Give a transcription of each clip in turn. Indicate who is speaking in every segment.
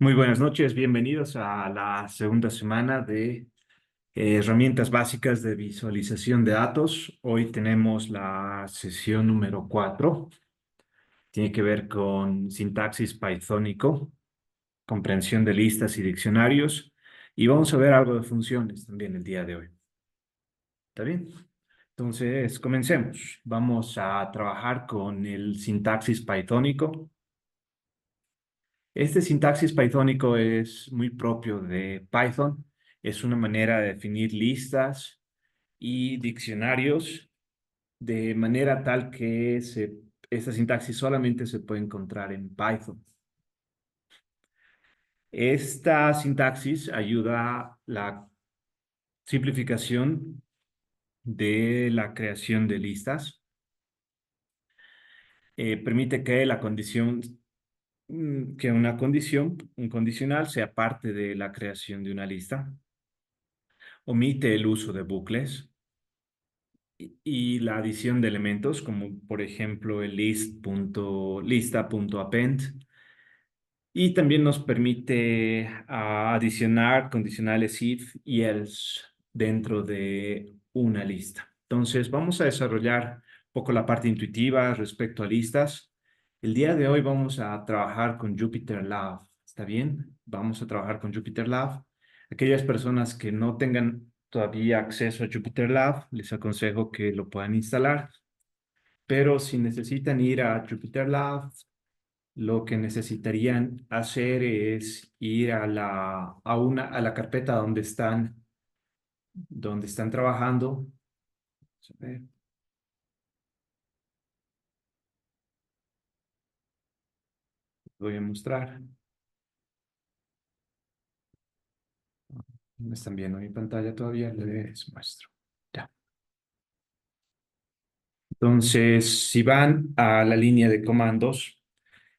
Speaker 1: Muy buenas noches, bienvenidos a la segunda semana de herramientas básicas de visualización de datos. Hoy tenemos la sesión número 4. Tiene que ver con sintaxis pythónico, comprensión de listas y diccionarios. Y vamos a ver algo de funciones también el día de hoy. ¿Está bien? Entonces, comencemos. Vamos a trabajar con el sintaxis pythónico. Este sintaxis pythónico es muy propio de Python. Es una manera de definir listas y diccionarios de manera tal que esta sintaxis solamente se puede encontrar en Python. Esta sintaxis ayuda a la simplificación de la creación de listas. Permite que que una condición, un condicional, sea parte de la creación de una lista. Omite el uso de bucles y la adición de elementos, como por ejemplo el list.lista.append. Y también nos permite adicionar condicionales if y else dentro de una lista. Entonces, vamos a desarrollar un poco la parte intuitiva respecto a listas. El día de hoy vamos a trabajar con JupyterLab. ¿Está bien? Vamos a trabajar con JupyterLab. Aquellas personas que no tengan todavía acceso a JupyterLab, les aconsejo que lo puedan instalar. Pero si necesitan ir a JupyterLab, lo que necesitarían hacer es ir a la carpeta donde están trabajando. Vamos a ver, voy a mostrar. ¿Me están viendo mi pantalla todavía? Les muestro. Ya. Entonces, si van a la línea de comandos,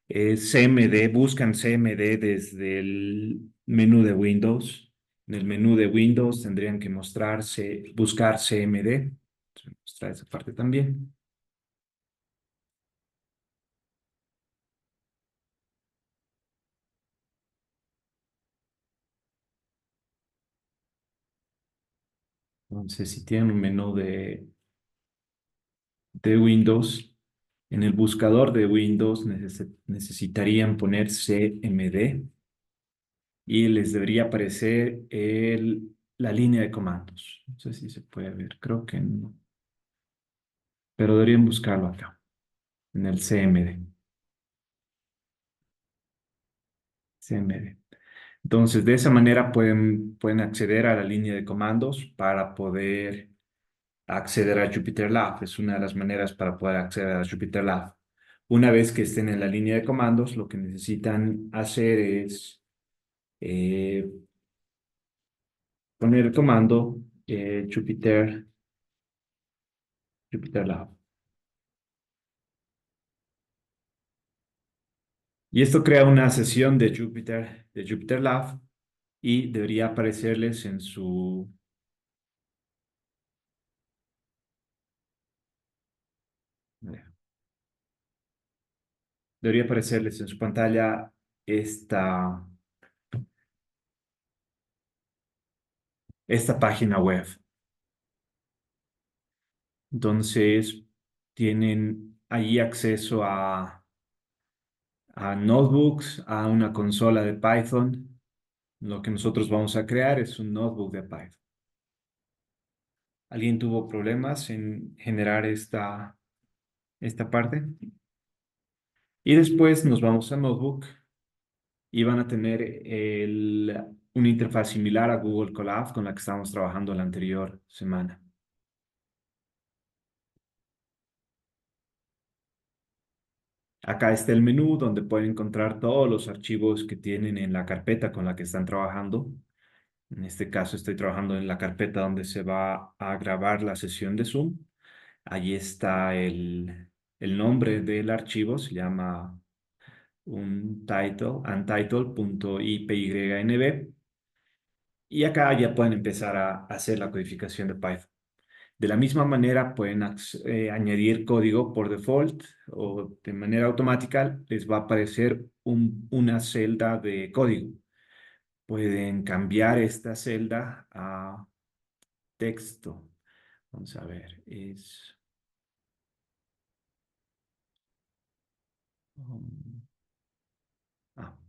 Speaker 1: CMD, buscan CMD desde el menú de Windows. En el menú de Windows tendrían que buscar CMD. Voy a mostrar esa parte también. Entonces, si tienen un menú de Windows, en el buscador de Windows necesitarían poner CMD y les debería aparecer la línea de comandos. No sé si se puede ver, creo que no, pero deberían buscarlo acá, en el CMD. CMD. Entonces, de esa manera pueden acceder a la línea de comandos para poder acceder a JupyterLab. Es una de las maneras para poder acceder a JupyterLab. Una vez que estén en la línea de comandos, lo que necesitan hacer es eh, poner el comando JupyterLab. Y esto crea una sesión de JupyterLab y debería aparecerles debería aparecerles en su pantalla esta, esta página web. Entonces, tienen ahí acceso a notebooks, a una consola de Python. Lo que nosotros vamos a crear es un notebook de Python. ¿Alguien tuvo problemas en generar esta parte? Y después nos vamos a notebook y van a tener una interfaz similar a Google Colab con la que estábamos trabajando la anterior semana. Acá está el menú donde pueden encontrar todos los archivos que tienen en la carpeta con la que están trabajando. En este caso estoy trabajando en la carpeta donde se va a grabar la sesión de Zoom. Allí está el nombre del archivo, se llama un title, untitled.ipynb. Y acá ya pueden empezar a hacer la codificación de Python. De la misma manera, pueden añadir código por default o de manera automática les va a aparecer una celda de código. Pueden cambiar esta celda a texto. Vamos a ver, um,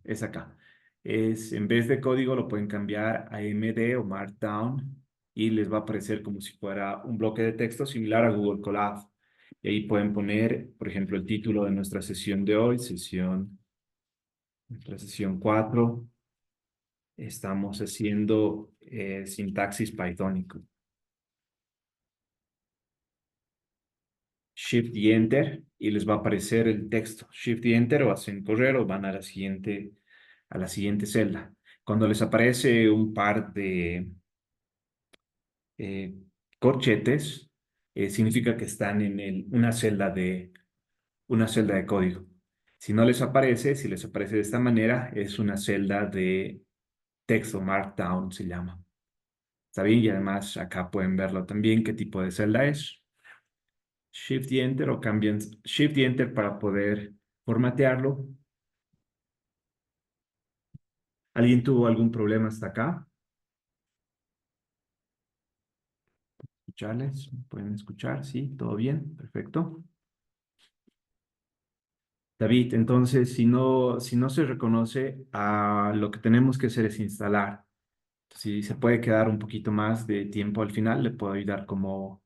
Speaker 1: es acá. En vez de código lo pueden cambiar a MD o Markdown y les va a aparecer como si fuera un bloque de texto similar a Google Colab. Y ahí pueden poner, por ejemplo, el título de nuestra sesión de hoy, nuestra sesión 4. Estamos haciendo sintaxis pythónico. Shift y Enter y les va a aparecer el texto. Shift y Enter o hacen correr o van a la siguiente celda. Cuando les aparece un par de eh, corchetes, significa que están en una celda de código. Si no les aparece, si les aparece de esta manera, es una celda de texto, Markdown se llama. ¿Está bien? Y además acá pueden verlo también qué tipo de celda es. Shift y Enter o cambian Shift y Enter para poder formatearlo. ¿Alguien tuvo algún problema hasta acá? ¿Escucharles? ¿Pueden escuchar? Sí, todo bien, perfecto. David, entonces, si no se reconoce, lo que tenemos que hacer es instalar. Si se puede quedar un poquito más de tiempo al final, le puedo ayudar como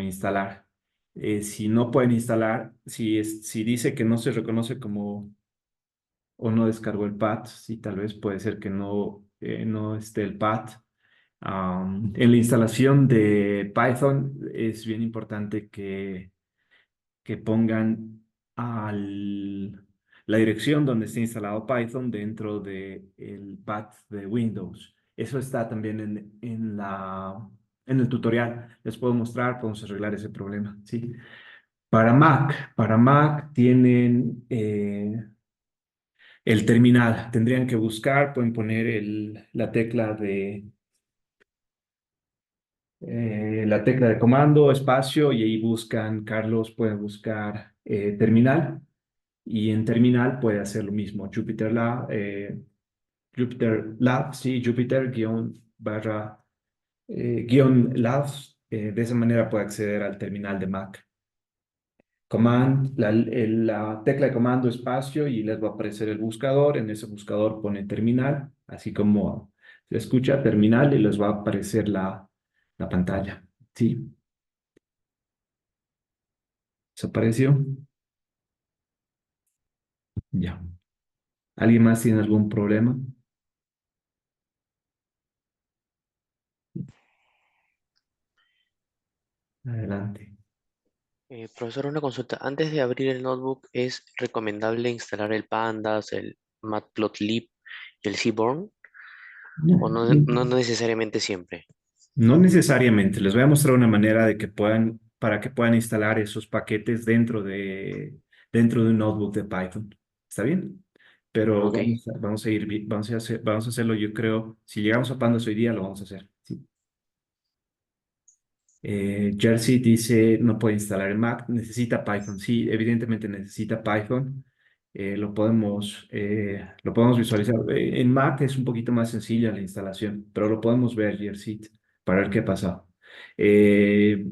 Speaker 1: instalar. Si no pueden instalar, si dice que no se reconoce como o no descargó el path, sí, tal vez puede ser que no esté el path. En la instalación de Python es bien importante que pongan la dirección donde está instalado Python dentro del path de Windows. Eso está también en el tutorial. Les puedo mostrar, podemos arreglar ese problema, ¿sí? Para Mac tienen el terminal. Tendrían que buscar, pueden poner la tecla de comando, espacio, y ahí buscan, Carlos puede buscar terminal, y en terminal puede hacer lo mismo, Jupyter Lab, sí, Jupyter guión Labs, de esa manera puede acceder al terminal de Mac. La tecla de comando, espacio, y les va a aparecer el buscador. En ese buscador pone terminal, así como se escucha terminal y les va a aparecer la pantalla. ¿Sí? ¿Desapareció? Ya. ¿Alguien más tiene algún problema? Adelante.
Speaker 2: Profesor, una consulta. Antes de abrir el notebook, ¿es recomendable instalar el Pandas, el Matplotlib y el Seaborn? ¿O
Speaker 1: No,
Speaker 2: no necesariamente siempre?
Speaker 1: no necesariamente. Les voy a mostrar una manera para que puedan instalar esos paquetes dentro de un notebook de Python. ¿Está bien? Pero
Speaker 2: Ok.
Speaker 1: vamos a hacerlo, yo creo, si llegamos a Pandas hoy día, lo vamos a hacer. ¿Sí? Jersey dice, no puede instalar en Mac, necesita Python. Sí, evidentemente necesita Python. Lo podemos visualizar. En Mac es un poquito más sencilla la instalación, pero lo podemos ver, Jersey, para ver qué pasa. Eh,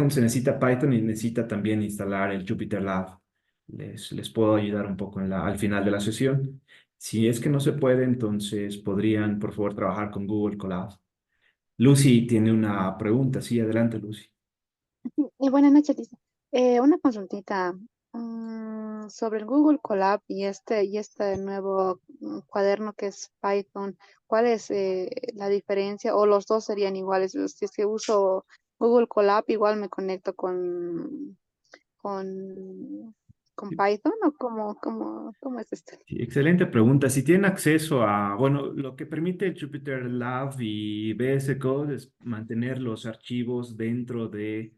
Speaker 1: se necesita Python y necesita también instalar el Jupyter Lab. Les puedo ayudar un poco al final de la sesión. Si es que no se puede, entonces podrían, por favor, trabajar con Google Colab. Lucy tiene una pregunta. Sí, adelante, Lucy.
Speaker 3: Y buenas noches, Lisa. Una consultita sobre el Google Colab y este nuevo cuaderno que es Python. ¿Cuál es la diferencia? ¿O los dos serían iguales? Si es que uso Google Colab, igual me conecto con Python o cómo es esto?
Speaker 1: Sí, excelente pregunta. Si tienen acceso bueno, lo que permite Jupyter Lab y VS Code es mantener los archivos dentro de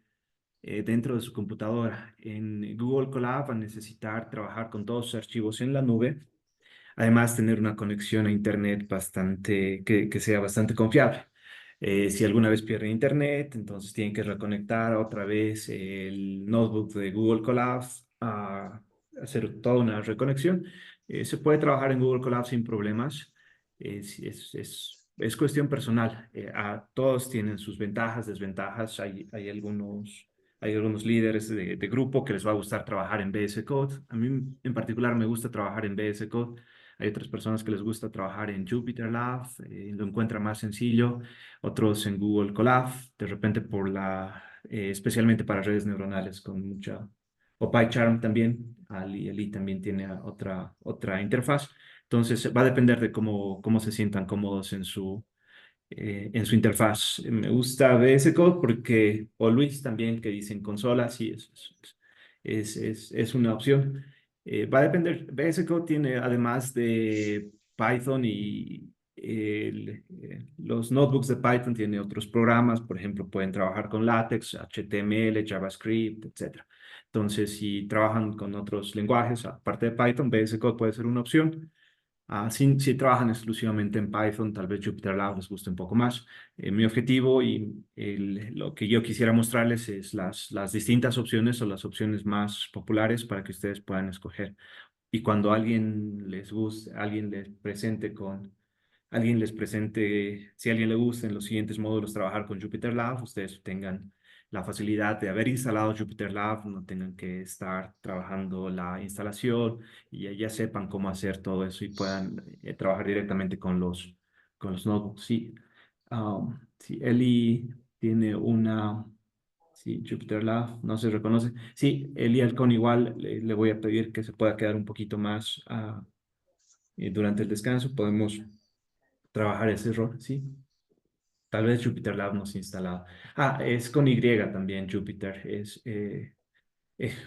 Speaker 1: su computadora. En Google Colab van a necesitar trabajar con todos sus archivos en la nube. Además, tener una conexión a Internet que sea bastante confiable. Si alguna vez pierde internet, entonces tienen que reconectar otra vez el notebook de Google Colabs a hacer toda una reconexión. Se puede trabajar en Google Colabs sin problemas. Es cuestión personal. Todos tienen sus ventajas, desventajas. Hay algunos líderes de grupo que les va a gustar trabajar en VS Code. A mí en particular me gusta trabajar en VS Code. Hay otras personas que les gusta trabajar en Jupyter Lab, lo encuentran más sencillo, otros en Google Colab, de repente especialmente para redes neuronales con mucha, o PyCharm también, Ali también tiene otra interfaz. Entonces va a depender de cómo se sientan cómodos en su interfaz. Me gusta VS Code porque, o Luis también, que dicen consola, sí, es una opción. Va a depender. VS Code tiene, además de Python y los notebooks de Python, tiene otros programas, por ejemplo, pueden trabajar con LaTeX, HTML, JavaScript, etcétera. Entonces, si trabajan con otros lenguajes, aparte de Python, VS Code puede ser una opción. Si trabajan exclusivamente en Python, tal vez Jupyter Lab les guste un poco más. Mi objetivo y lo que yo quisiera mostrarles es las distintas opciones o las opciones más populares para que ustedes puedan escoger. Y cuando alguien les presente, si a alguien le gusta en los siguientes módulos trabajar con Jupyter Lab, ustedes tengan la facilidad de haber instalado Jupyter Lab, no tengan que estar trabajando la instalación y ya sepan cómo hacer todo eso y puedan trabajar directamente con los notebooks. Sí, sí, Eli tiene sí, Jupyter Lab, no se reconoce. Sí, Eli Alcón igual le voy a pedir que se pueda quedar un poquito más durante el descanso. Podemos trabajar ese rol, sí. Tal vez Jupyter Lab no se ha instalado. Es con Y también Jupyter. Es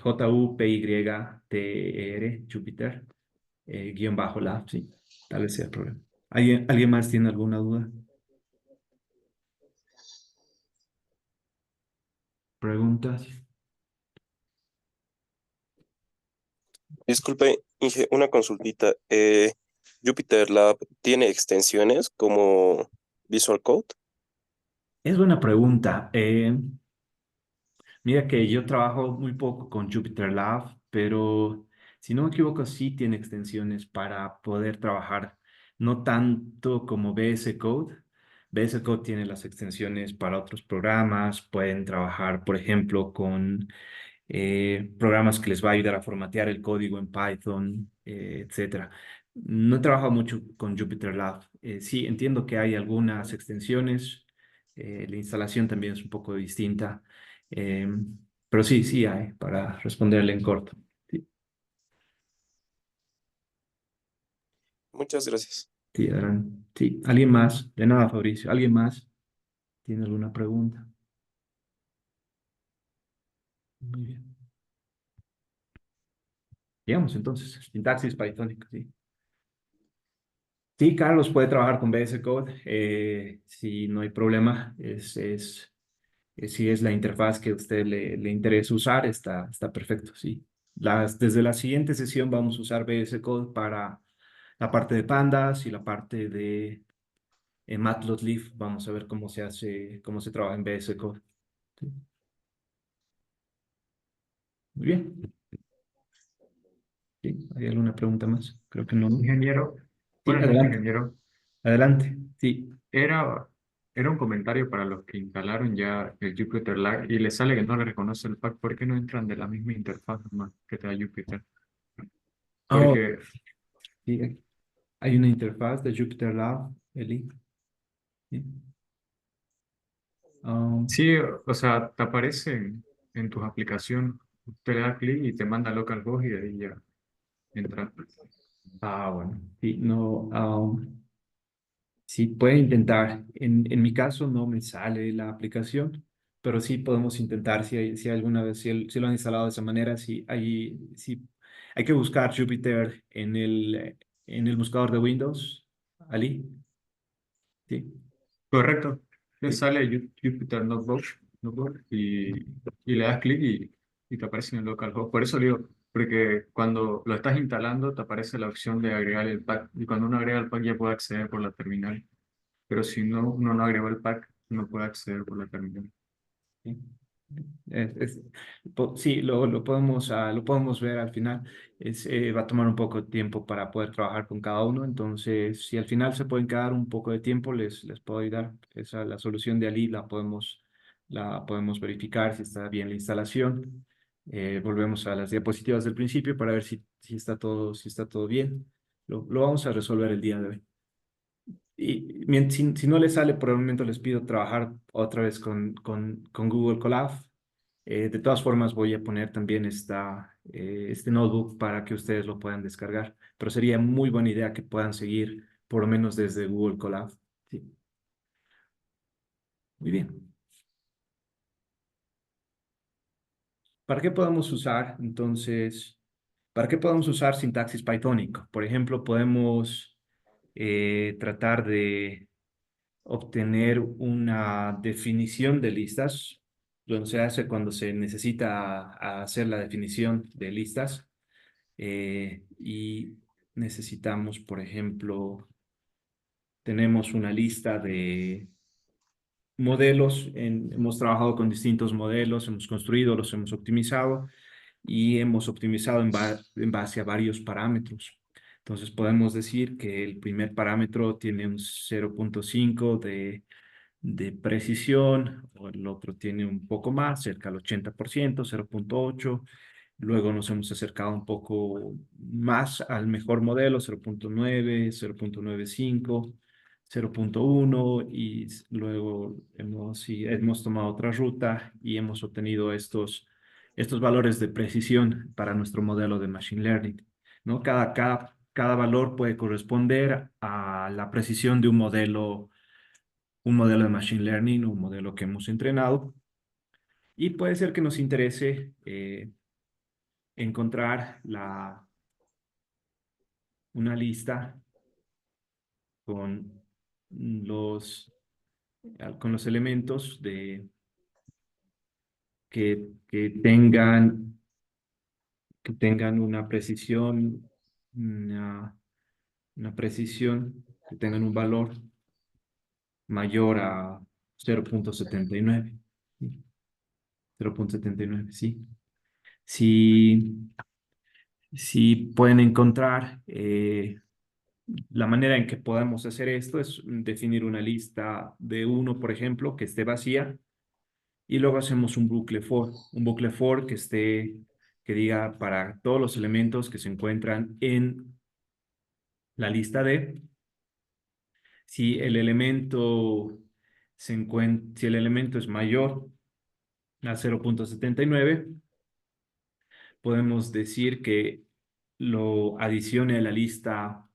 Speaker 1: Jupyter, Jupyter, guión bajo lab, sí. Tal vez sea el problema. ¿Alguien más tiene alguna duda? ¿Preguntas?
Speaker 4: Disculpe, Inge, una consultita. ¿Jupyter Lab tiene extensiones como Visual Code?
Speaker 1: Es buena pregunta. Mira que yo trabajo muy poco con Jupyter Lab, pero si no me equivoco, sí tiene extensiones para poder trabajar, no tanto como VS Code. VS Code tiene las extensiones para otros programas, pueden trabajar, por ejemplo, con programas que les va a ayudar a formatear el código en Python, etcétera. No he trabajado mucho con Jupyter Lab. Sí, entiendo que hay algunas extensiones. La instalación también es un poco distinta. eh, pero sí hay para responderle en corto. Sí,
Speaker 4: Muchas gracias.
Speaker 1: sí, adelante. Sí, ¿alguien más? De nada, Fabricio. ¿Alguien más tiene alguna pregunta? Muy bien. Digamos entonces, sintaxis Python, sí. Sí, Carlos puede trabajar con VS Code, si no hay problema. Si es la interfaz que a usted le interesa usar, está perfecto, sí. Desde la siguiente sesión vamos a usar VS Code para la parte de pandas y la parte de Matplotlib. Vamos a ver cómo se trabaja en VS Code. Sí. Muy bien. Sí, ¿hay alguna pregunta más? Creo que no.
Speaker 5: Ingeniero,
Speaker 1: Sí,
Speaker 5: buenas noches,
Speaker 1: adelante.
Speaker 5: ingeniero.
Speaker 1: Adelante. Sí.
Speaker 5: Era, era un comentario para los que instalaron ya el Jupyter Lab y les sale que no le reconoce el pack. ¿Por qué no entran de la misma interfaz nomás que te da Jupyter?
Speaker 1: Oh,
Speaker 5: Porque
Speaker 1: sí. Hay una interfaz de Jupyter Lab, Eli. Sí. Um,
Speaker 5: sí, o sea, te aparece en tus aplicaciones, usted le da clic y te manda localhost y de ahí ya entra.
Speaker 1: bueno. Sí, no. Sí, puede intentar. En mi caso no me sale la aplicación, pero sí podemos intentar si alguna vez, si lo han instalado de esa manera, sí, hay que buscar Jupyter en el buscador de Windows, Ali. Sí,
Speaker 5: Correcto. Le
Speaker 1: sí.
Speaker 5: sale Jupyter Notebook y le das clic y te aparece en el localhost. Por eso digo, porque cuando lo estás instalando te aparece la opción de agregar el pack y cuando uno agrega el pack ya puede acceder por la terminal. Pero si no, uno no agregó el pack, no puede acceder por la terminal.
Speaker 1: Sí, Es- es- sí, lo podemos ver al final. Va a tomar un poco de tiempo para poder trabajar con cada uno. Entonces, si al final se pueden quedar un poco de tiempo, les puedo ayudar. La solución de Ali la podemos verificar si está bien la instalación. Volvemos a las diapositivas del principio para ver si está todo bien. Lo vamos a resolver el día de hoy. Y si no les sale, por el momento les pido trabajar otra vez con Google Colab. De todas formas, voy a poner también este notebook para que ustedes lo puedan descargar. Pero sería muy buena idea que puedan seguir por lo menos desde Google Colab. Sí, muy bien. ¿Para qué podemos usar, entonces, para qué podemos usar sintaxis pythónico? Por ejemplo, podemos tratar de obtener una definición de listas, donde se hace cuando se necesita hacer la definición de listas y necesitamos, por ejemplo, tenemos una lista de modelos, hemos trabajado con distintos modelos, hemos construido, los hemos optimizado y hemos optimizado en base a varios parámetros. Entonces podemos decir que el primer parámetro tiene un 0.5 de precisión, o el otro tiene un poco más, cerca del 80%, 0.8. Luego nos hemos acercado un poco más al mejor modelo, 0.9, 0.95, 0.1 y luego sí, hemos tomado otra ruta y hemos obtenido estos valores de precisión para nuestro modelo de Machine Learning, ¿no? Cada valor puede corresponder a la precisión de un modelo de Machine Learning, un modelo que hemos entrenado, y puede ser que nos interese encontrar una lista con los elementos que que tengan una, una precisión, que tengan un valor mayor a 0.79. ¿Sí? 0.79, sí. Si, si pueden encontrar la manera en que podamos hacer esto es definir una lista de uno, por ejemplo, que esté vacía, y luego hacemos un bucle for que diga para todos los elementos que se encuentran en la lista de, si el elemento si el elemento es mayor a 0.79, podemos decir que lo adicione a la lista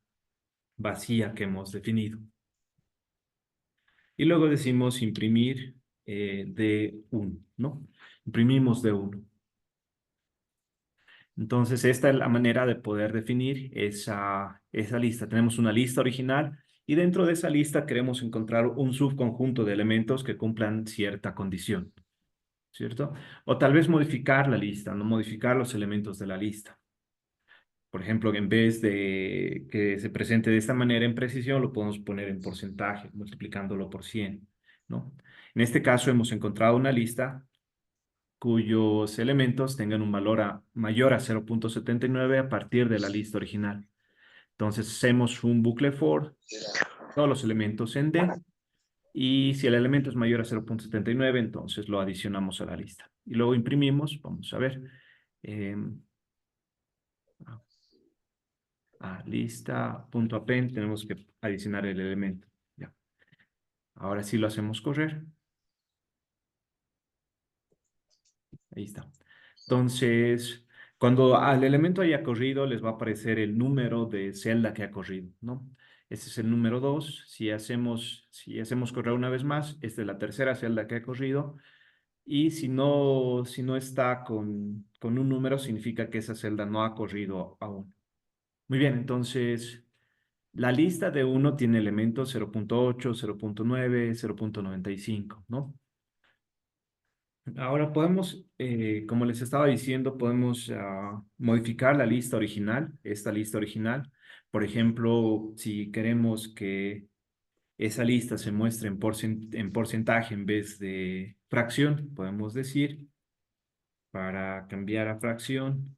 Speaker 1: vacía que hemos definido. Y luego decimos imprimir de 1, ¿no? Imprimimos de 1. Entonces, esta es la manera de poder definir esa lista. Tenemos una lista original y dentro de esa lista queremos encontrar un subconjunto de elementos que cumplan cierta condición, ¿cierto? O tal vez modificar la lista, no modificar los elementos de la lista. Por ejemplo, en vez de que se presente de esta manera en precisión, lo podemos poner en porcentaje, multiplicándolo por 100, ¿no? En este caso hemos encontrado una lista cuyos elementos tengan un valor mayor a 0.79 a partir de la lista original. Entonces hacemos un bucle for todos los elementos en D y si el elemento es mayor a 0.79, entonces lo adicionamos a la lista. Y luego imprimimos, vamos a ver, a lista.append tenemos que adicionar el elemento. Ya. Ahora sí lo hacemos correr. Ahí está. Entonces, cuando al elemento haya corrido, les va a aparecer el número de celda que ha corrido, ¿no? Este es el número 2. Si hacemos correr una vez más, esta es la tercera celda que ha corrido. Y si no está con un número, significa que esa celda no ha corrido aún. Muy bien, entonces la lista de 1 tiene elementos 0.8, 0.9, 0.95, ¿no? Ahora podemos, como les estaba diciendo, podemos modificar la lista original, esta lista original. Por ejemplo, si queremos que esa lista se muestra en porcentaje en vez de fracción, podemos decir, para cambiar a fracción,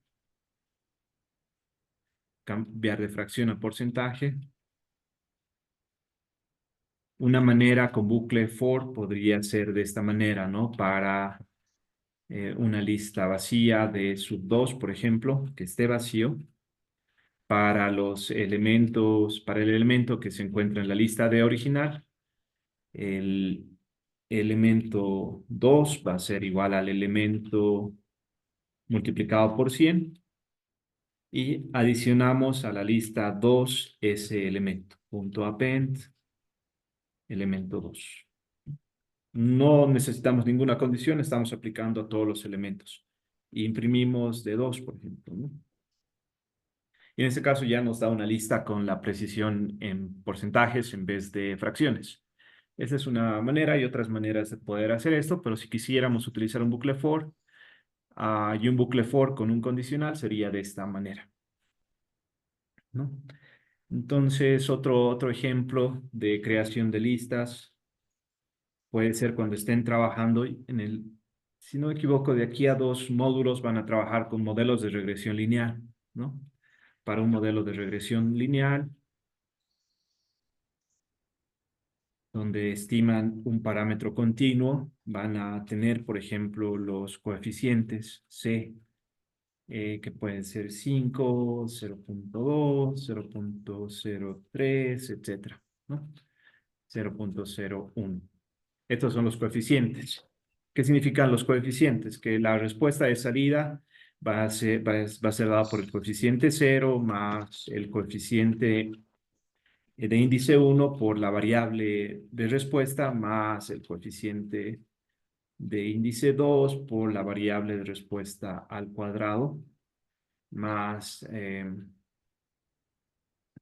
Speaker 1: cambiar de fracción a porcentaje. Una manera con bucle for podría ser de esta manera, ¿no? Para una lista vacía de sub 2, por ejemplo, que esté vacío, para los elementos, para el elemento que se encuentra en la lista de original, el elemento 2 va a ser igual al elemento multiplicado por 100 y adicionamos a la lista 2 ese elemento. Punto append, elemento 2. No necesitamos ninguna condición, estamos aplicando a todos los elementos. Imprimimos de 2, por ejemplo, ¿no? Y en este caso ya nos da una lista con la precisión en porcentajes en vez de fracciones. Esa es una manera. Hay otras maneras de poder hacer esto, pero si quisiéramos utilizar un bucle for y un bucle for con un condicional sería de esta manera, ¿no? Entonces, otro ejemplo de creación de listas puede ser cuando estén trabajando si no me equivoco, de aquí a 2 módulos van a trabajar con modelos de regresión lineal, ¿no? Para un modelo de regresión lineal, donde estiman un parámetro continuo, van a tener, por ejemplo, los coeficientes C, que pueden ser 5, 0.2, 0.03, etcétera, ¿no? 0.01. Estos son los coeficientes. ¿Qué significan los coeficientes? Que la respuesta de salida va a ser dada por el coeficiente 0 más el coeficiente de índice 1 por la variable de respuesta más el coeficiente de índice 2 por la variable de respuesta al cuadrado más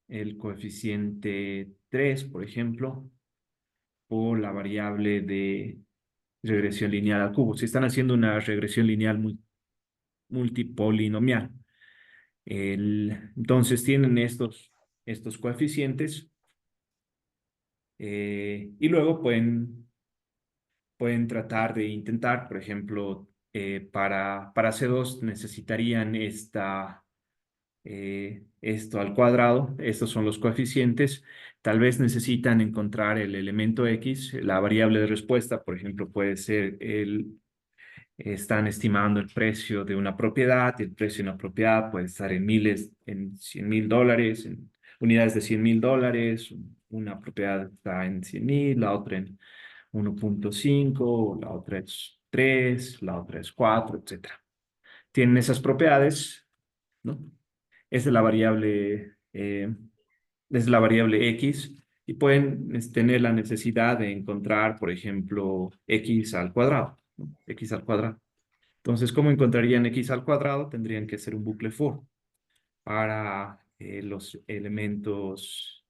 Speaker 1: el coeficiente 3, por ejemplo, por la variable de regresión lineal al cubo. Si están haciendo una regresión lineal multipolinomial. Entonces tienen estos coeficientes y luego pueden tratar de intentar, por ejemplo, para C2 necesitarían esto al cuadrado. Estos son los coeficientes. Tal vez necesitan encontrar el elemento X, la variable de respuesta, por ejemplo, puede ser están estimando el precio de una propiedad y el precio de una propiedad puede estar en $100,000, en unidades de $100,000. Una propiedad está en 100,000, la otra en 1.5, la otra es 3, la otra es 4, etcétera. Tienen esas propiedades, ¿no? Esa es la variable, es la variable X y pueden tener la necesidad de encontrar, por ejemplo, X al cuadrado, ¿no? X al cuadrado. Entonces, ¿cómo encontrarían X al cuadrado? Tendrían que hacer un bucle for para los elementos,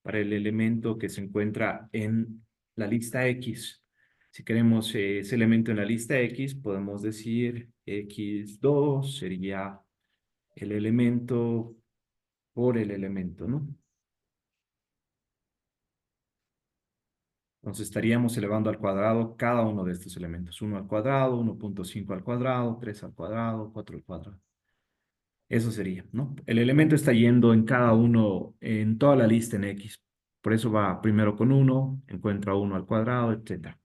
Speaker 1: para el elemento que se encuentra en la lista X. Si queremos ese elemento en la lista X, podemos decir X2 sería el elemento por el elemento, ¿no? Entonces estaríamos elevando al cuadrado cada uno de estos elementos. 1 al cuadrado, 1.5 al cuadrado, 3 al cuadrado, 4 al cuadrado. Eso sería, ¿no? El elemento está yendo en cada uno, en toda la lista en X. Por eso va primero con 1, encuentra 1 al cuadrado, etc.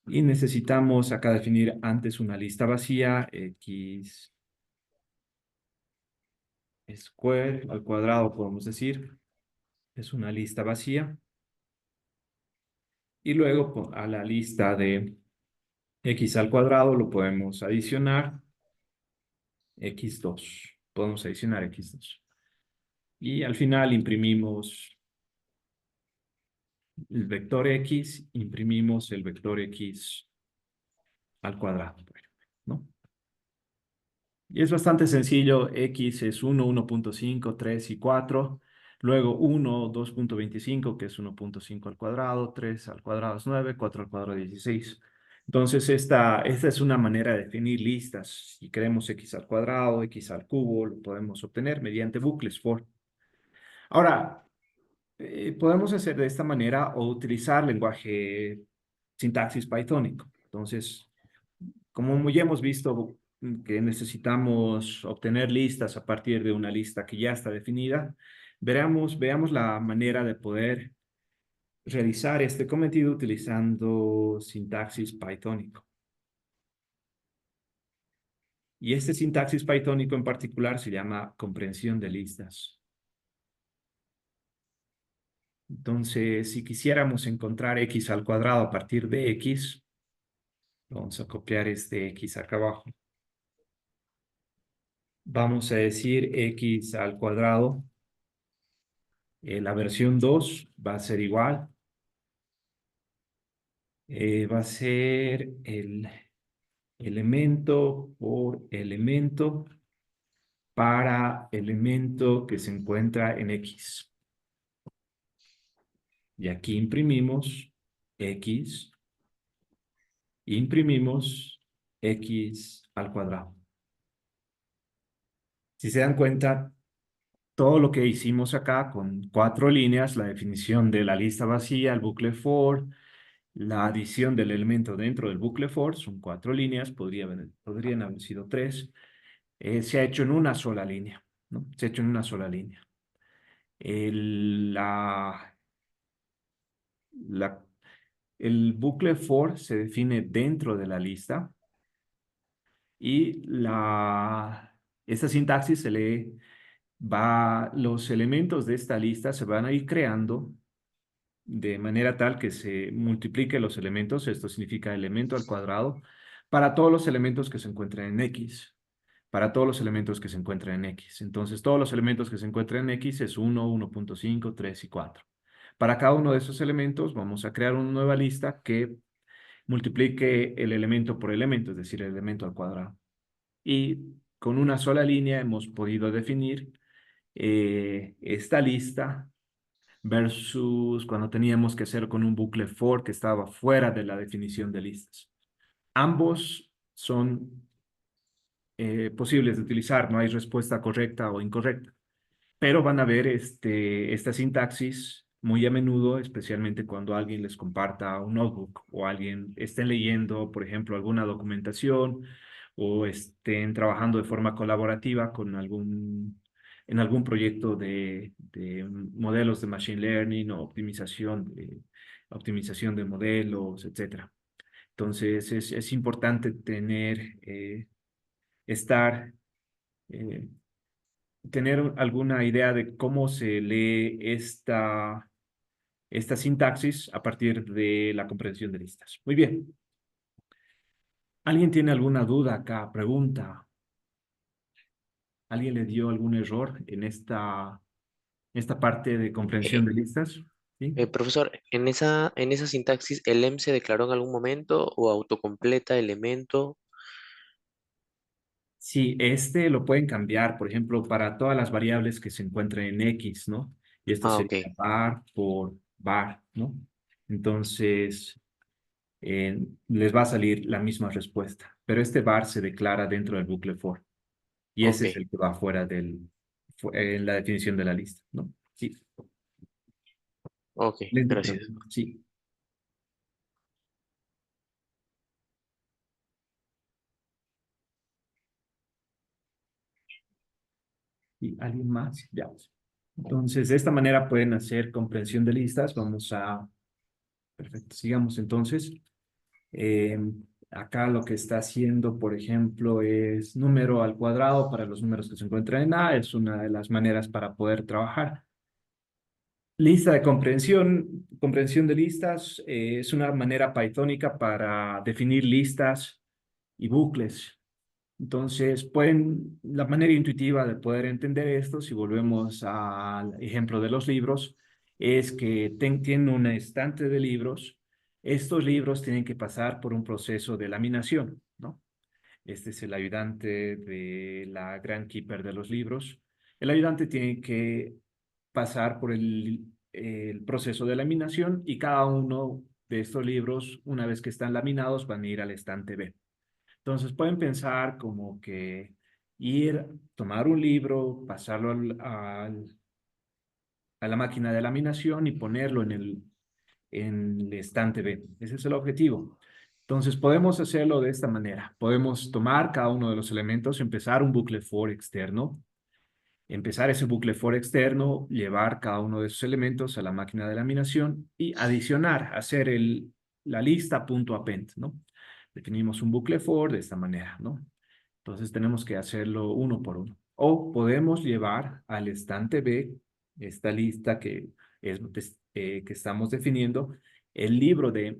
Speaker 1: Y necesitamos acá definir antes una lista vacía, X square al cuadrado, podemos decir. Es una lista vacía. Y luego a la lista de X al cuadrado lo podemos adicionar X2. Podemos adicionar X2. Y al final imprimimos el vector X, imprimimos el vector X al cuadrado, por ejemplo, ¿no? Y es bastante sencillo. X es 1, 1.5, 3 y 4. Luego 1, 2.25, que es 1.5 al cuadrado. 3 al cuadrado es 9, 4 al cuadrado es 16. Entonces, esta es una manera de definir listas. Si queremos X al cuadrado, X al cubo, lo podemos obtener mediante bucles for. Ahora, Podemos hacer de esta manera o utilizar lenguaje sintaxis pythónico. Entonces, como ya hemos visto que necesitamos obtener listas a partir de una lista que ya está definida, veamos la manera de poder realizar este cometido utilizando sintaxis pythónico. Y este sintaxis pythónico en particular se llama comprensión de listas. Entonces, si quisiéramos encontrar x al cuadrado a partir de x, vamos a copiar este x acá abajo. Vamos a decir x al cuadrado. La versión 2 va a ser igual. Va a ser el elemento por elemento para elemento que se encuentra en x. Y aquí imprimimos x, imprimimos x al cuadrado. Si se dan cuenta, todo lo que hicimos acá con 4 líneas, la definición de la lista vacía, el bucle for, la adición del elemento dentro del bucle for, son 4 líneas, podrían haber sido 3, se ha hecho en una sola línea, ¿no? Se ha hecho en una sola línea. El bucle for se define dentro de la lista y esta sintaxis los elementos de esta lista se van a ir creando de manera tal que se multiplique los elementos, esto significa elemento al cuadrado, para todos los elementos que se encuentren en X, para todos los elementos que se encuentran en X. Entonces, todos los elementos que se encuentran en X es 1, 1.5, 3 y 4. Para cada uno de esos elementos vamos a crear una nueva lista que multiplique el elemento por elemento, es decir, el elemento al cuadrado. Y con una sola línea hemos podido definir esta lista versus cuando teníamos que hacer con un bucle for que estaba fuera de la definición de listas. Ambos son posibles de utilizar, no hay respuesta correcta o incorrecta, pero van a ver esta sintaxis muy a menudo, especialmente cuando alguien les comparta un notebook o alguien esté leyendo, por ejemplo, alguna documentación o estén trabajando de forma colaborativa en algún proyecto de modelos de machine learning o optimización de modelos, etcétera. Entonces, es importante estar, eh, tener alguna idea de cómo se lee esta sintaxis a partir de la comprensión de listas. Muy bien. ¿Alguien tiene alguna duda acá? Pregunta. ¿Alguien le dio algún error en esta parte de comprensión
Speaker 2: Eh,
Speaker 1: de listas? ¿Sí?
Speaker 2: Profesor, en esa sintaxis, ¿el em se declaró en algún momento o autocompleta elemento?
Speaker 1: Sí, este lo pueden cambiar, por ejemplo, para todas las variables que se encuentren en X, ¿no? Y esto
Speaker 2: Ah,
Speaker 1: sería
Speaker 2: ok,
Speaker 1: var por var, ¿no? Entonces, les va a salir la misma respuesta, pero este var se declara dentro del bucle for y ese
Speaker 2: ok,
Speaker 1: es el que va fuera en la definición de la lista, ¿no? Sí,
Speaker 2: ok,
Speaker 1: excelente
Speaker 2: gracias.
Speaker 1: pregunta, sí. ¿Y alguien más? Ya. Entonces, de esta manera pueden hacer comprensión de listas. Perfecto, sigamos entonces. Eh, Acá lo que está haciendo, por ejemplo, es número al cuadrado para los números que se encuentran en A. Es una de las maneras para poder trabajar. Lista de comprensión de listas, es una manera pythónica para definir listas y bucles. Entonces, la manera intuitiva de poder entender esto, si volvemos al ejemplo de los libros, es que tienen un estante de libros. Estos libros tienen que pasar por un proceso de laminación, ¿no? Este es el ayudante de la gran keeper de los libros. El ayudante tiene que pasar por el proceso de laminación y cada uno de estos libros, una vez que están laminados, van a ir al estante B. Entonces pueden pensar como que tomar un libro, pasarlo a la máquina de laminación y ponerlo en el estante B. Ese es el objetivo. Entonces podemos hacerlo de esta manera. Podemos tomar cada uno de los elementos, empezar un bucle for externo, empezar ese bucle for externo, llevar cada uno de esos elementos a la máquina de laminación y adicionar, hacer la lista punto append, ¿no? Definimos un bucle for de esta manera, ¿no? Entonces tenemos que hacerlo uno por uno. O podemos llevar al estante B, esta lista que estamos definiendo, el libro de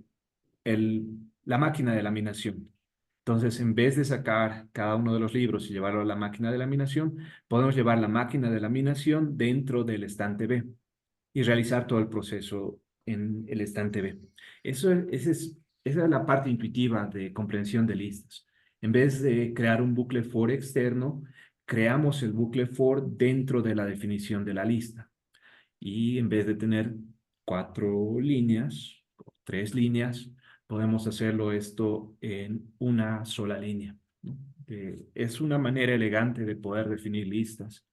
Speaker 1: la máquina de laminación. Entonces, en vez de sacar cada uno de los libros y llevarlo a la máquina de laminación, podemos llevar la máquina de laminación dentro del estante B y realizar todo el proceso en el estante B. Esa es la parte intuitiva de comprensión de listas. En vez de crear un bucle for externo, creamos el bucle for dentro de la definición de la lista. Y en vez de tener 4 líneas, 3 líneas, podemos hacerlo esto en una sola línea, ¿no? Es una manera elegante de poder definir listas.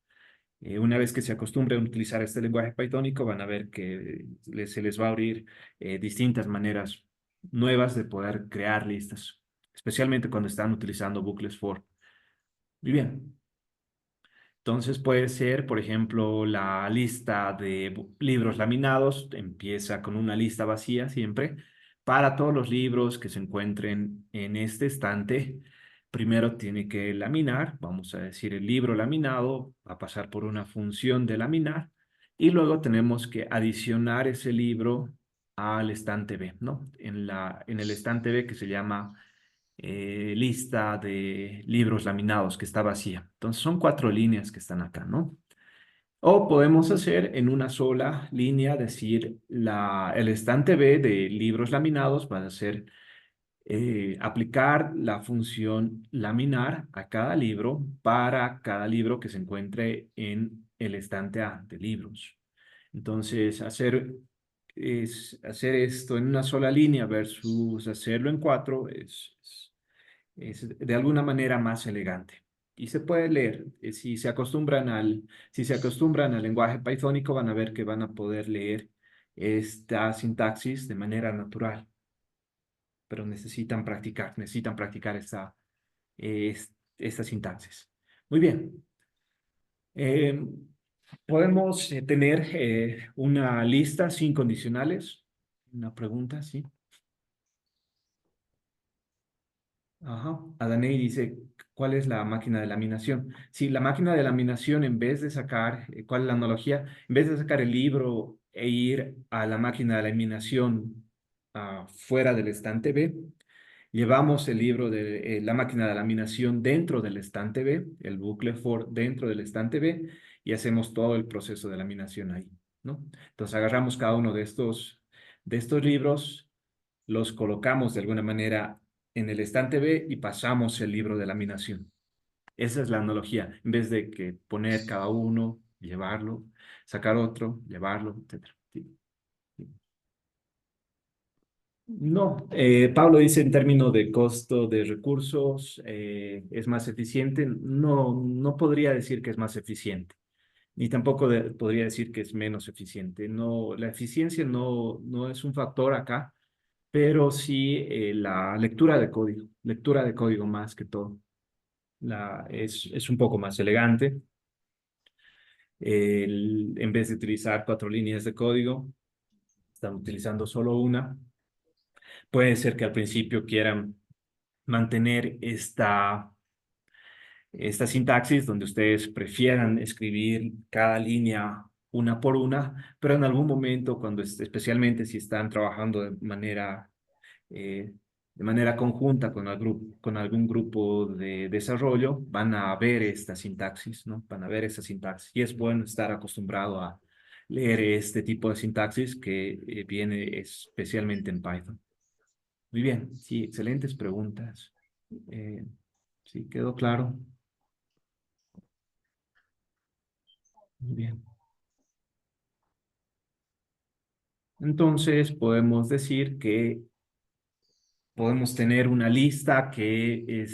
Speaker 1: Una vez que se acostumbren a utilizar este lenguaje pythónico, van a ver que se les va a abrir distintas maneras nuevas de poder crear listas, especialmente cuando están utilizando bucles for. Muy bien. Entonces puede ser, por ejemplo, la lista de libros laminados, empieza con una lista vacía siempre. Para todos los libros que se encuentren en este estante, primero tiene que laminar, vamos a decir el libro laminado, va a pasar por una función de laminar, y luego tenemos que adicionar ese libro al estante B, ¿no? En el estante B que se llama lista de libros laminados que está vacía. Entonces son 4 líneas que están acá, ¿no? O podemos hacer en una sola línea, decir, el estante B de libros laminados va a ser aplicar la función laminar a cada libro para cada libro que se encuentre en el estante A de libros. Entonces, hacer esto en una sola línea versus hacerlo en 4 es de alguna manera más elegante. Y se puede leer. Si se acostumbran al lenguaje pythónico, van a ver que van a poder leer esta sintaxis de manera natural. Pero necesitan practicar esta sintaxis. Muy bien. Eh, podemos tener una lista sin condicionales. Una pregunta, ¿sí? Ajá. Adanei dice, ¿cuál es la máquina de laminación? Sí, la máquina de laminación, en vez de sacar, ¿cuál es la analogía? En vez de sacar el libro e ir a la máquina de laminación fuera del estante B, llevamos el libro de la máquina de laminación dentro del estante B, el bucle for dentro del estante B, y hacemos todo el proceso de laminación ahí, ¿no? Entonces agarramos cada uno de estos libros, los colocamos de alguna manera en el estante B y pasamos el libro de laminación. Esa es la analogía. En vez de que poner cada uno, llevarlo, sacar otro, llevarlo, etc. Sí. No, Pablo dice en términos de costo de recursos, ¿es más eficiente? No, no podría decir que es más eficiente, ni tampoco podría decir que es menos eficiente. No, la eficiencia no es un factor acá, pero sí la lectura de código más que todo. Es un poco más elegante. En vez de utilizar 4 líneas de código, están utilizando solo una. Puede ser que al principio quieran mantener esta sintaxis donde ustedes prefieran escribir cada línea una por una, pero en algún momento, especialmente si están trabajando de manera conjunta con algún grupo de desarrollo, van a ver esta sintaxis, ¿no? Van a ver esta sintaxis. Y es bueno estar acostumbrado a leer este tipo de sintaxis que viene especialmente en Python. Muy bien, sí, excelentes preguntas. Sí, quedó claro. Muy bien. Entonces, podemos decir que podemos tener una lista que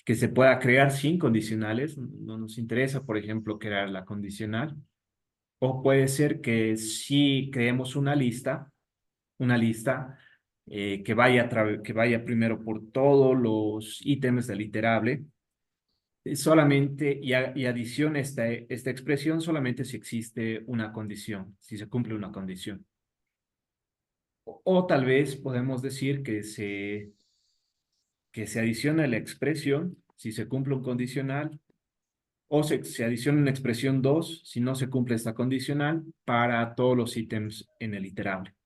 Speaker 1: se pueda crear sin condicionales. No nos interesa, por ejemplo, crear la condicional. O puede ser que si creemos una lista que vaya primero por todos los ítems del iterable, solamente y adicione esta expresión solamente si existe una condición, si se cumple una condición. O tal vez podemos decir que se adiciona la expresión si se cumple un condicional, o se adiciona una expresión 2 si no se cumple esta condicional para todos los ítems en el iterable.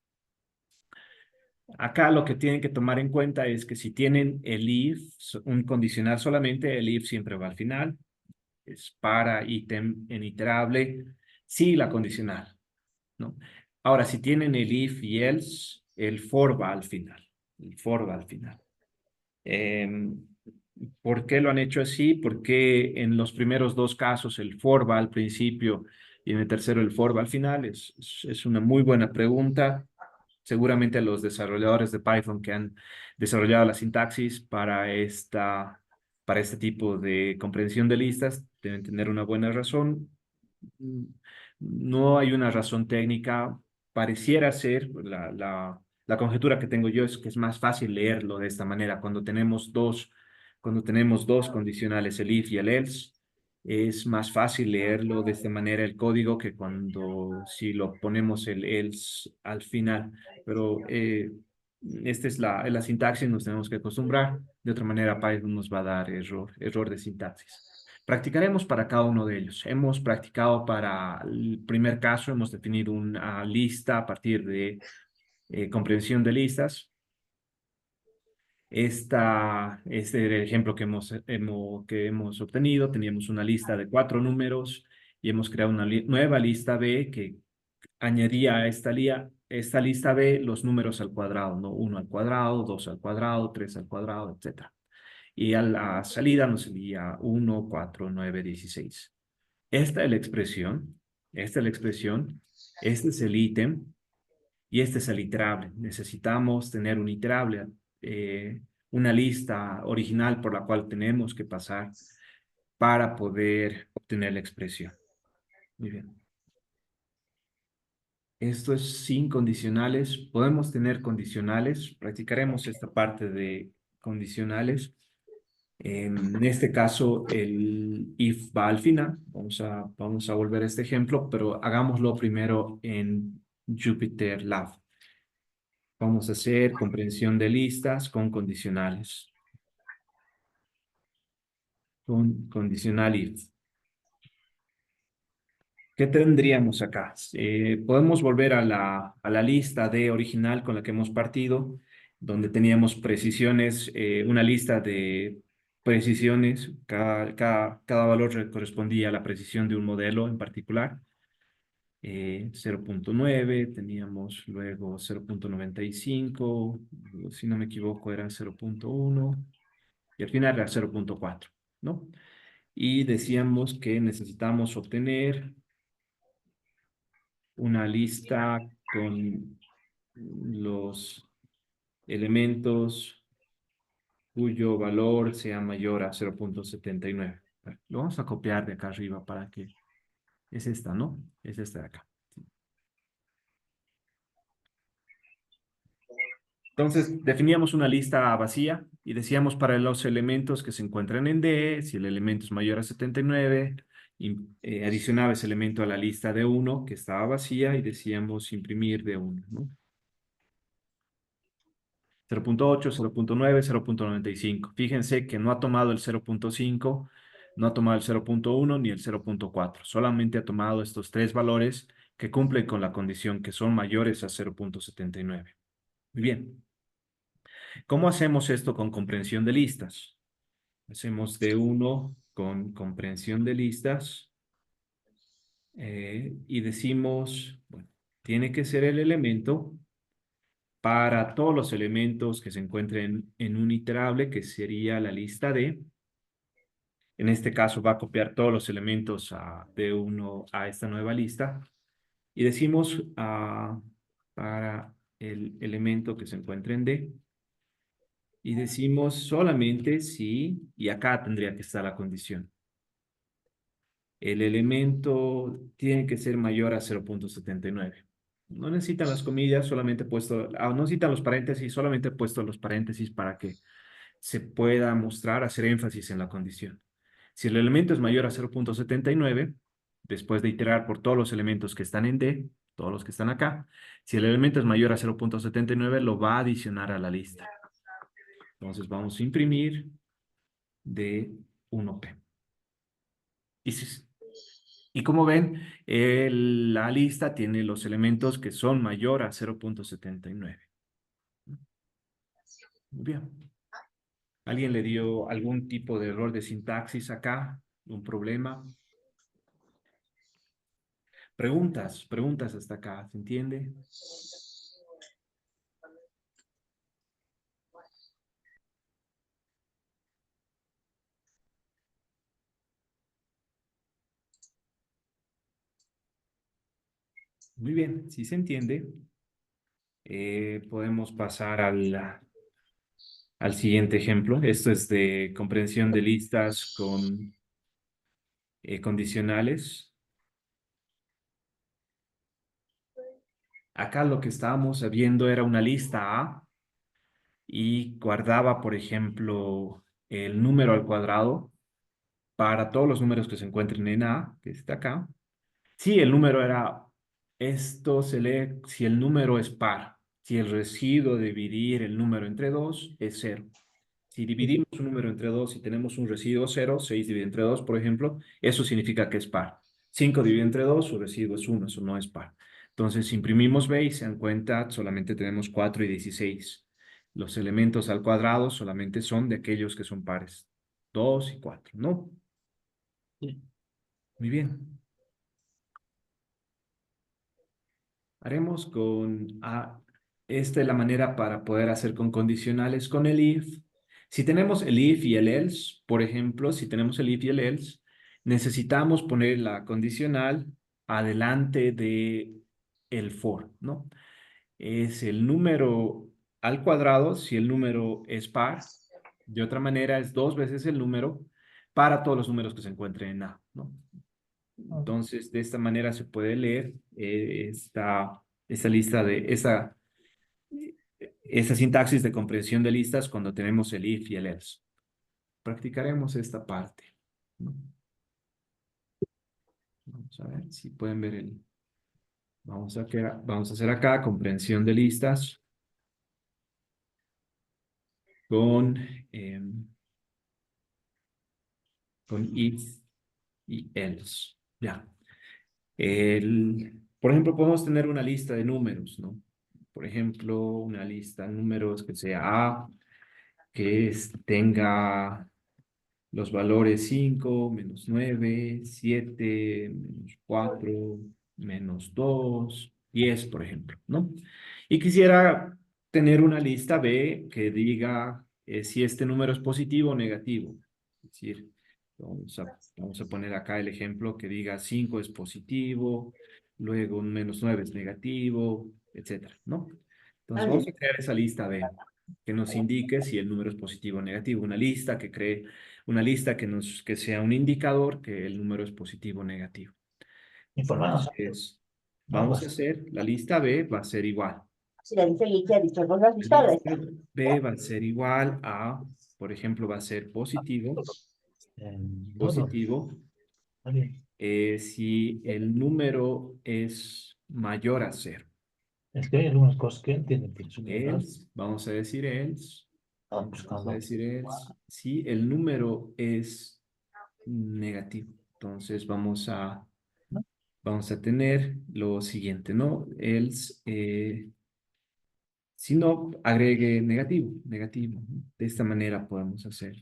Speaker 1: Acá lo que tienen que tomar en cuenta es que si tienen el if, un condicional solamente, el if siempre va al final. Es para ítem en iterable, sí la condicional, ¿no? Ahora, si tienen el if y else, el for va al final. El for va al final. ¿Por qué lo han hecho así? Porque en los primeros dos casos el for va al principio y en el tercero el for va al final. Es una muy buena pregunta. Seguramente los desarrolladores de Python que han desarrollado la sintaxis para este tipo de comprensión de listas deben tener una buena razón. Mm, No hay una razón técnica. Pareciera ser, la conjetura que tengo yo es que es más fácil leerlo de esta manera. Cuando tenemos dos condicionales, el if y el else, es más fácil leerlo de esta manera el código que si lo ponemos el else al final. Pero esta es la sintaxis, nos tenemos que acostumbrar. De otra manera, Python nos va a dar error de sintaxis. Practicaremos para cada uno de ellos. Hemos practicado para el primer caso, hemos definido una lista a partir de comprensión de listas. Este era el ejemplo que hemos obtenido. Teníamos una lista de 4 números y hemos creado una nueva lista B que añadía a esta lista B los números al cuadrado, ¿no? 1 al cuadrado, 2 al cuadrado, 3 al cuadrado, etc. Y a la salida nos salía 1, 4, 9, 16. Esta es la expresión, esta es la expresión, este es el ítem y este es el iterable. Necesitamos tener un iterable, una lista original por la cual tenemos que pasar para poder obtener la expresión. Muy bien. Esto es sin condicionales. Podemos tener condicionales. Practicaremos esta parte de condicionales. En este caso, el if va al final. Vamos a volver a este ejemplo, pero hagámoslo primero en Jupyter Lab. Vamos a hacer comprensión de listas con condicionales. Con condicional if. ¿Qué tendríamos acá? Podemos volver a la lista de original con la que hemos partido, donde teníamos precisiones, una lista de precisiones. Cada valor correspondía a la precisión de un modelo en particular. 0.9, teníamos luego 0.95, si no me equivoco era 0.1 y al final era 0.4, ¿no? Y decíamos que necesitamos obtener una lista con los elementos cuyo valor sea mayor a 0.79. Lo vamos a copiar de acá arriba para que... Es esta, ¿no? Es esta de acá. Entonces, definíamos una lista vacía y decíamos para los elementos que se encuentran en D, si el elemento es mayor a 79, adicionaba ese elemento a la lista de 1 que estaba vacía y decíamos imprimir de 1, ¿no? 0.8, 0.9, 0.95. Fíjense que no ha tomado el 0.5, no ha tomado el 0.1 ni el 0.4. Solamente ha tomado estos tres valores que cumplen con la condición que son mayores a 0.79. Muy bien. ¿Cómo hacemos esto con comprensión de listas? Hacemos de 1 con comprensión de listas y decimos, bueno, tiene que ser el elemento para todos los elementos que se encuentren en un iterable, que sería la lista D. En este caso va a copiar todos los elementos de 1 a esta nueva lista. Y decimos para el elemento que se encuentra en D. Y decimos solamente si, y acá tendría que estar la condición. el elemento tiene que ser mayor a 0.79. No necesitan las comillas, solamente puesto, no necesitan los paréntesis, solamente he puesto los paréntesis para que se pueda mostrar, hacer énfasis en la condición. Si el elemento es mayor a 0.79, después de iterar por todos los elementos que están en D, todos los que están acá, si el elemento es mayor a 0.79, lo va a adicionar a la lista. Entonces vamos a imprimir D1P. Y como ven, la lista tiene los elementos que son mayor a 0.79. Muy bien. ¿Alguien le dio algún tipo de error de sintaxis acá? ¿Un problema? Preguntas hasta acá, ¿se entiende? Muy bien, si se entiende, podemos pasar al siguiente ejemplo. Esto es de comprensión de listas con condicionales. Acá lo que estábamos viendo era una lista A y guardaba, por ejemplo, el número al cuadrado para todos los números que se encuentren en A, que está acá. Si el número era, esto se lee si el número es par. Si el residuo de dividir el número entre 2 es 0. Si dividimos un número entre 2 y tenemos un residuo 0, 6 dividido entre 2, por ejemplo, eso significa que es par. 5 dividido entre 2, su residuo es 1, eso no es par. Entonces, si imprimimos B y se dan cuenta, solamente tenemos 4 y 16. Los elementos al cuadrado solamente son de aquellos que son pares. 2 y 4, ¿no? Muy bien. Haremos esta es la manera para poder hacer con condicionales con el if. Si tenemos el if y el else, por ejemplo, si tenemos el if y el else, necesitamos poner la condicional adelante de el for, ¿no? Es el número al cuadrado si el número es par. De otra manera, es 2 veces el número para todos los números que se encuentren en A, ¿no? Entonces, de esta manera se puede leer esta lista esa sintaxis de comprensión de listas cuando tenemos el if y el else. Practicaremos esta parte, ¿no? Vamos a ver si pueden ver vamos a hacer acá comprensión de listas con, con if y else. Ya. Por ejemplo, podemos tener una lista de números, ¿no? Por ejemplo, una lista de números que sea A, que tenga los valores 5, menos 9, 7, menos 4, menos 2, 10, por ejemplo, ¿no? Y quisiera tener una lista B que diga si este número es positivo o negativo. Es decir, vamos a poner acá el ejemplo que diga 5 es positivo, luego un menos 9 es negativo, etcétera, ¿no? Entonces vamos a crear esa lista B que nos indique si el número es positivo o negativo. Una lista que cree, una lista que sea un indicador que el número es positivo o negativo. Entonces, vamos a hacer, la lista B va a ser igual. La lista B va a ser igual a, por ejemplo, va a ser positivo, positivo, si el número es mayor a 0.
Speaker 6: Es que hay algunas cosas que entienden que son
Speaker 1: Else, vamos a decir else. Vamos a decir else si el número es negativo. Entonces vamos a tener lo siguiente, ¿no? Else, si no, agregue negativo, negativo. De esta manera podemos hacer.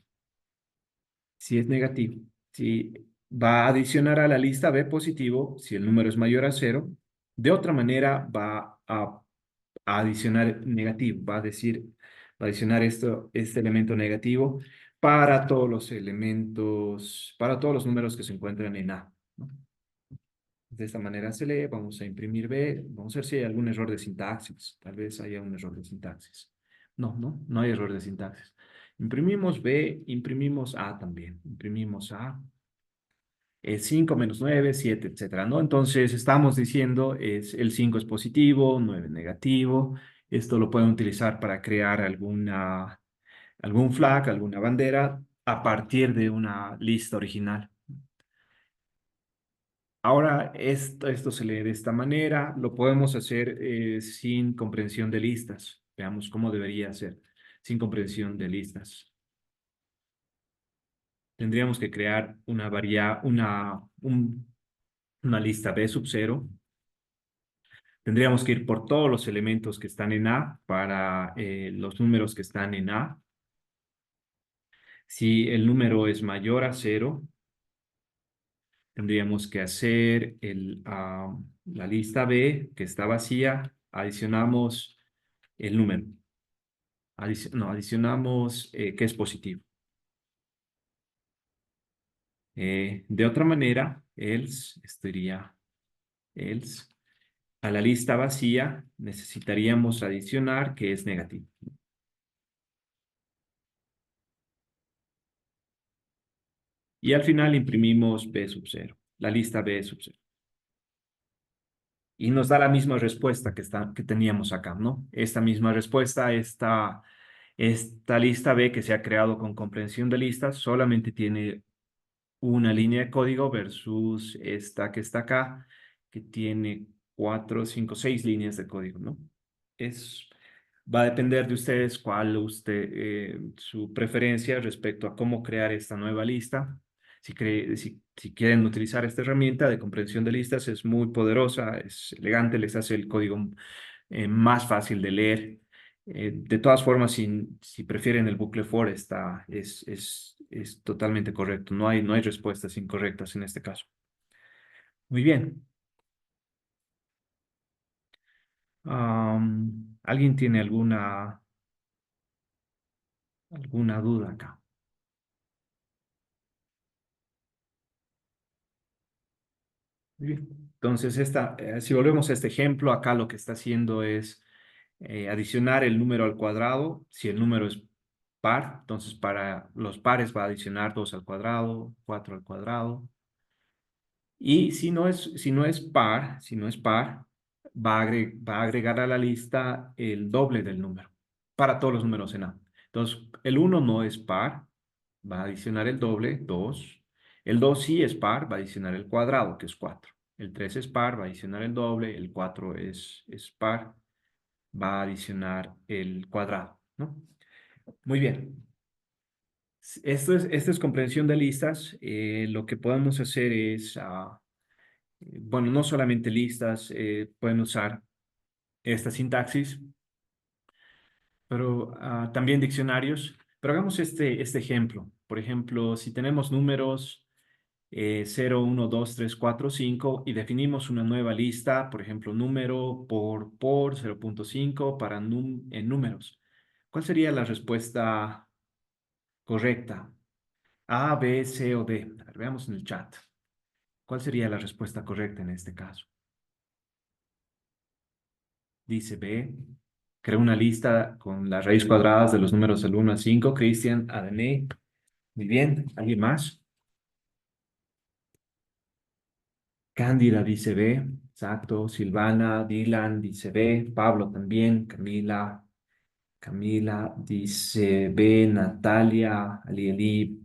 Speaker 1: Si es negativo, si va a adicionar a la lista B positivo, si el número es mayor a 0. De otra manera va a adicionar negativo, va a adicionar este elemento negativo para todos los elementos, para todos los números que se encuentran en A, ¿no? De esta manera se lee, vamos a imprimir B, vamos a ver si hay algún error de sintaxis, tal vez haya un error de sintaxis. No hay error de sintaxis. Imprimimos B, imprimimos A también, imprimimos A, es 5 menos 9 7 etcétera, ¿no? Entonces estamos diciendo es el 5 es positivo, 9 negativo. Esto lo pueden utilizar para crear algún flag, alguna bandera a partir de una lista original. Ahora, esto se lee de esta manera. Lo podemos hacer sin comprensión de listas. Veamos cómo debería ser sin comprensión de listas. Tendríamos que crear una lista B sub 0. Tendríamos que ir por todos los elementos que están en A para los números que están en A. Si el número es mayor a 0, tendríamos que hacer la lista B que está vacía. Adicionamos el número. No, adicionamos que es positivo. De otra manera, else, esto iría else. A la lista vacía necesitaríamos adicionar que es negativo. Y al final imprimimos B sub 0, la lista B sub 0. Y nos da la misma respuesta que teníamos acá, ¿no? Esta misma respuesta, esta lista B que se ha creado con comprensión de listas, solamente tiene una línea de código versus esta que está acá, que tiene 4, 5, 6 líneas de código, ¿no? Va a depender de ustedes su preferencia respecto a cómo crear esta nueva lista. Si quieren utilizar esta herramienta de comprensión de listas, es muy poderosa, es elegante, les hace el código más fácil de leer. De todas formas, si prefieren el bucle for, es totalmente correcto. No hay respuestas incorrectas en este caso. Muy bien. ¿Alguien tiene alguna duda acá? Muy bien. Entonces, si volvemos a este ejemplo, acá lo que está haciendo es adicionar el número al cuadrado. Si el número es par, entonces para los pares va a adicionar 2 al cuadrado, 4 al cuadrado. Y si no es par, va a agregar a la lista el doble del número para todos los números en A. Entonces, el 1 no es par, va a adicionar el doble, 2. El 2 sí es par, va a adicionar el cuadrado, que es 4. El 3 es par, va a adicionar el doble. El 4 es par, va a adicionar el cuadrado, ¿no? Muy bien. Esto es comprensión de listas. Lo que podemos hacer es, bueno, no solamente listas, pueden usar esta sintaxis, pero también diccionarios. Pero hagamos este ejemplo. Por ejemplo, si tenemos números 0, 1, 2, 3, 4, 5 y definimos una nueva lista, por ejemplo, número por 0.5 en números. ¿Cuál sería la respuesta correcta? A, B, C o D. A ver, veamos en el chat. ¿Cuál sería la respuesta correcta en este caso? Dice B. Creo una lista con las raíces cuadradas de los números del 1 al 5. Cristian, Adene. Muy bien. ¿Alguien más? Cándida dice B. Exacto. Silvana, Dylan dice B. Pablo también. Camila dice B. Natalia, Alieli,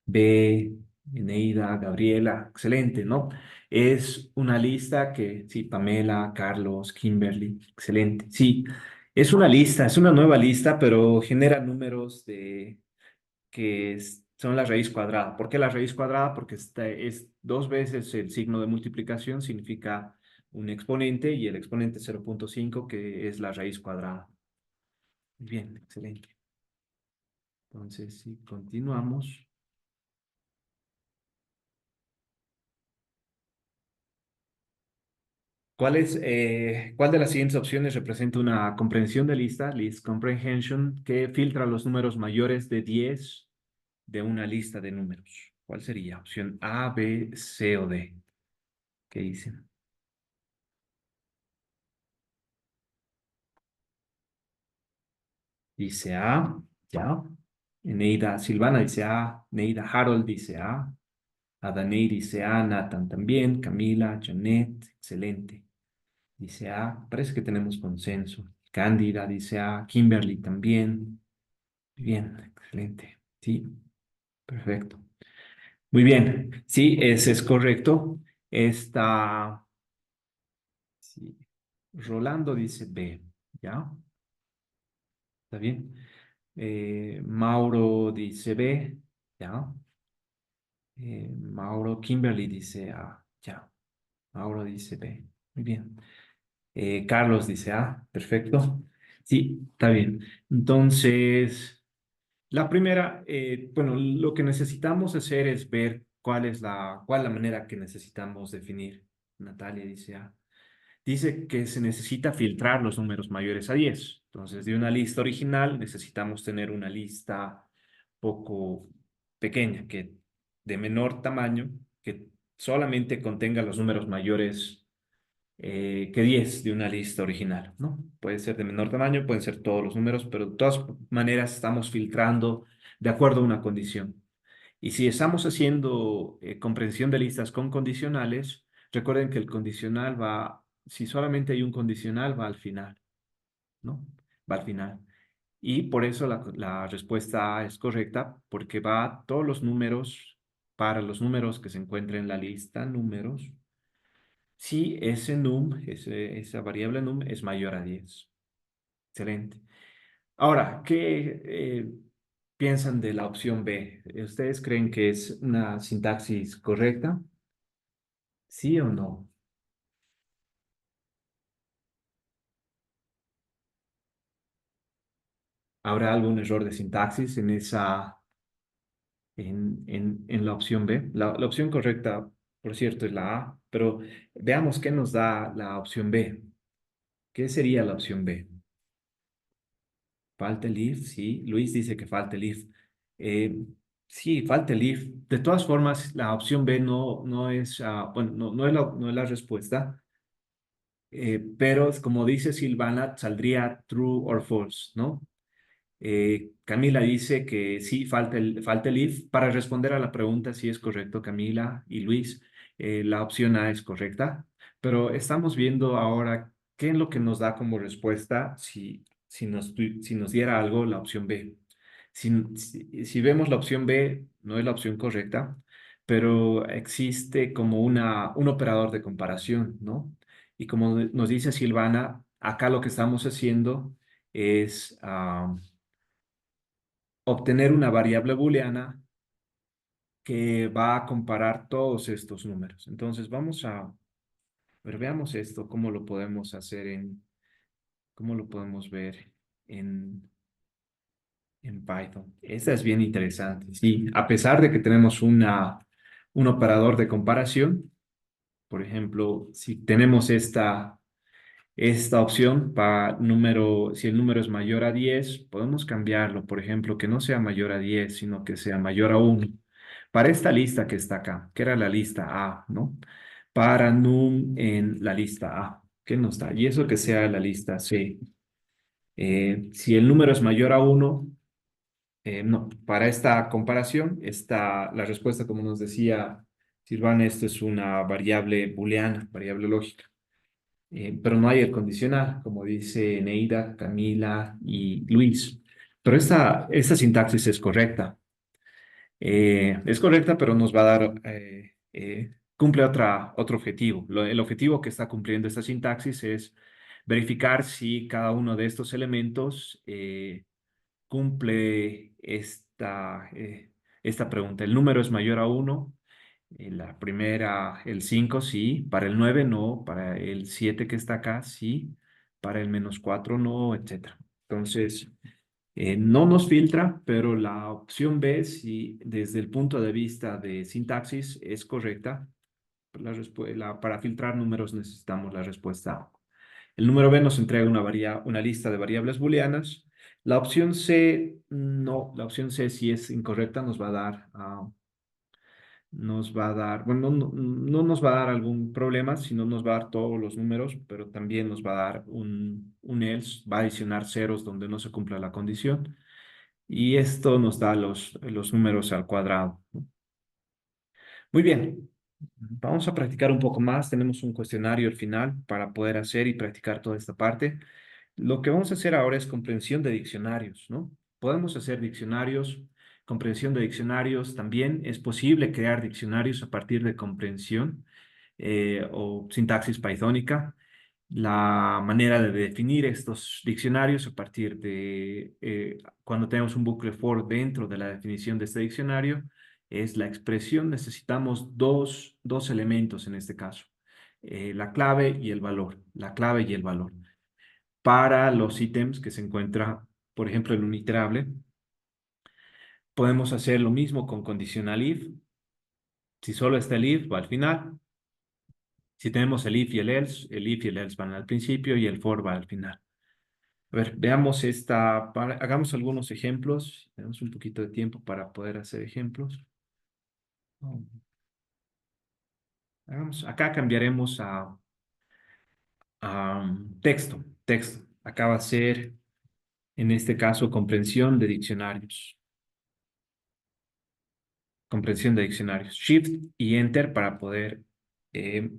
Speaker 1: B. Eneida, Gabriela. Excelente, ¿no? Es una lista que, sí, Pamela, Carlos, Kimberly. Excelente. Sí, es una nueva lista, pero genera números son la raíz cuadrada. ¿Por qué la raíz cuadrada? Porque es 2 veces el signo de multiplicación, significa un exponente, y el exponente 0.5, que es la raíz cuadrada. Bien, excelente. Entonces, si continuamos. ¿Cuál de las siguientes opciones representa una comprensión de lista, list comprehension, que filtra los números mayores de 10 de una lista de números? ¿Cuál sería? Opción A, B, C o D. ¿Qué dicen? Dice A, ya. Neida Silvana dice A. Neida Harold dice A. Adanei dice A, Nathan también, Camila, Janet, excelente. Dice A, parece que tenemos consenso. Cándida dice A, Kimberly también. Muy bien, excelente. Sí, perfecto. Muy bien, sí, ese es correcto. Está, sí. Rolando dice B, ¿ya? ¿Está bien? Mauro dice B, ¿ya? Mauro, Kimberly dice A, ya. Mauro dice B, muy bien. Carlos dice A, perfecto. Sí, está bien. Entonces, la primera, bueno, lo que necesitamos hacer es ver cuál es la manera que necesitamos definir. Natalia dice A. Dice que se necesita filtrar los números mayores a 10. Entonces, de una lista original necesitamos tener una lista poco pequeña, que de menor tamaño, que solamente contenga los números mayores que 10 de una lista original, ¿no? Puede ser de menor tamaño, pueden ser todos los números, pero de todas maneras estamos filtrando de acuerdo a una condición. Y si estamos haciendo comprensión de listas con condicionales, recuerden que el condicional va, si solamente hay un condicional, va al final, ¿no? Va al final. Y por eso la respuesta A es correcta, porque va todos los números para los números que se encuentran en la lista, números, si ese num, esa variable num es mayor a 10. Excelente. Ahora, ¿qué piensan de la opción B? ¿Ustedes creen que es una sintaxis correcta? ¿Sí o no? ¿Habrá algún error de sintaxis en la opción B? La opción correcta, por cierto, es la A, pero veamos qué nos da la opción B. ¿Qué sería la opción B? Falta el if, sí. Luis dice que falta el if. Eh, sí, falta el if. De todas formas, la opción B no es, bueno, no es la respuesta, pero es como dice Silvana, saldría true or false, ¿no? Camila dice que sí, falta el if. Para responder a la pregunta si es correcto, Camila y Luis, la opción A es correcta, pero estamos viendo ahora qué es lo que nos da como respuesta si nos diera algo la opción B. Si vemos la opción B, no es la opción correcta, pero existe como un operador de comparación, ¿no? Y como nos dice Silvana, acá lo que estamos haciendo es obtener una variable booleana que va a comparar todos estos números. Entonces vamos a ver, veamos esto, cómo lo podemos ver en Python. Esta es bien interesante. Sí, a pesar de que tenemos un operador de comparación, por ejemplo, si tenemos esta opción para si el número es mayor a 10, podemos cambiarlo, por ejemplo, que no sea mayor a 10, sino que sea mayor a 1. Para esta lista que está acá, que era la lista A, ¿no? Para num en la lista A, ¿qué nos da? Y eso que sea la lista C. Si el número es mayor a 1, no, para esta comparación, la respuesta, como nos decía Silvana, esto es una variable booleana, variable lógica. Pero no hay el condicional, como dice Neida, Camila y Luis. Pero esta sintaxis es correcta. Es correcta, pero nos va a dar, cumple otro objetivo. El objetivo que está cumpliendo esta sintaxis es verificar si cada uno de estos elementos cumple esta pregunta. ¿El número es mayor a 1? La primera, el 5 sí, para el 9 no, para el 7 que está acá sí, para el -4 no, etcétera. Entonces, no nos filtra, pero la opción B, si desde el punto de vista de sintaxis es correcta, para filtrar números necesitamos la respuesta A. El número B nos entrega una lista de variables booleanas. La opción C, no, la opción C si es incorrecta nos va a dar, bueno, no nos va a dar algún problema, sino nos va a dar todos los números, pero también nos va a dar un else, va a adicionar ceros donde no se cumpla la condición, y esto nos da los números al cuadrado, ¿no? Muy bien. Vamos a practicar un poco más. Tenemos un cuestionario al final para poder hacer y practicar toda esta parte. Lo que vamos a hacer ahora es comprensión de diccionarios, ¿no? Podemos hacer diccionarios, comprensión de diccionarios. También es posible crear diccionarios a partir de comprensión o sintaxis pythónica. La manera de definir estos diccionarios a partir de cuando tenemos un bucle for dentro de la definición de este diccionario es la expresión. Necesitamos dos elementos en este caso, la clave y el valor, la clave y el valor. Para los ítems que se encuentra, por ejemplo, el uniterable, podemos hacer lo mismo con conditional if. Si solo está el if, va al final. Si tenemos el if y el else van al principio y el for va al final. A ver, veamos hagamos algunos ejemplos. Tenemos un poquito de tiempo para poder hacer ejemplos. Acá cambiaremos a texto. Acá va a ser, en este caso, comprensión de diccionarios. Comprensión de diccionarios. Shift y Enter para poder, eh,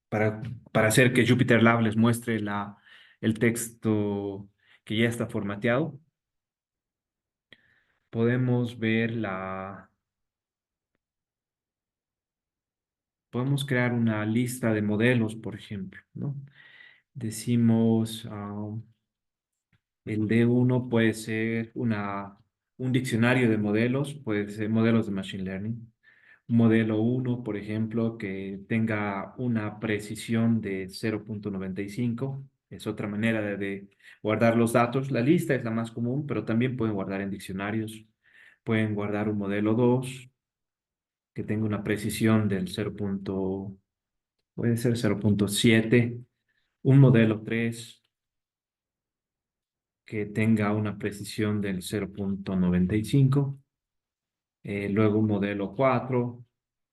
Speaker 1: para, para hacer que Jupyter Lab les muestre el texto que ya está formateado. Podemos ver podemos crear una lista de modelos, por ejemplo, ¿no? Decimos, el D1 puede ser un diccionario de modelos, puede ser modelos de Machine Learning. Un modelo 1, por ejemplo, que tenga una precisión de 0.95, es otra manera de guardar los datos. La lista es la más común, pero también pueden guardar en diccionarios. Pueden guardar un modelo 2 que tenga una precisión del puede ser 0.7, un modelo 3 que tenga una precisión del 0.95, luego un modelo 4,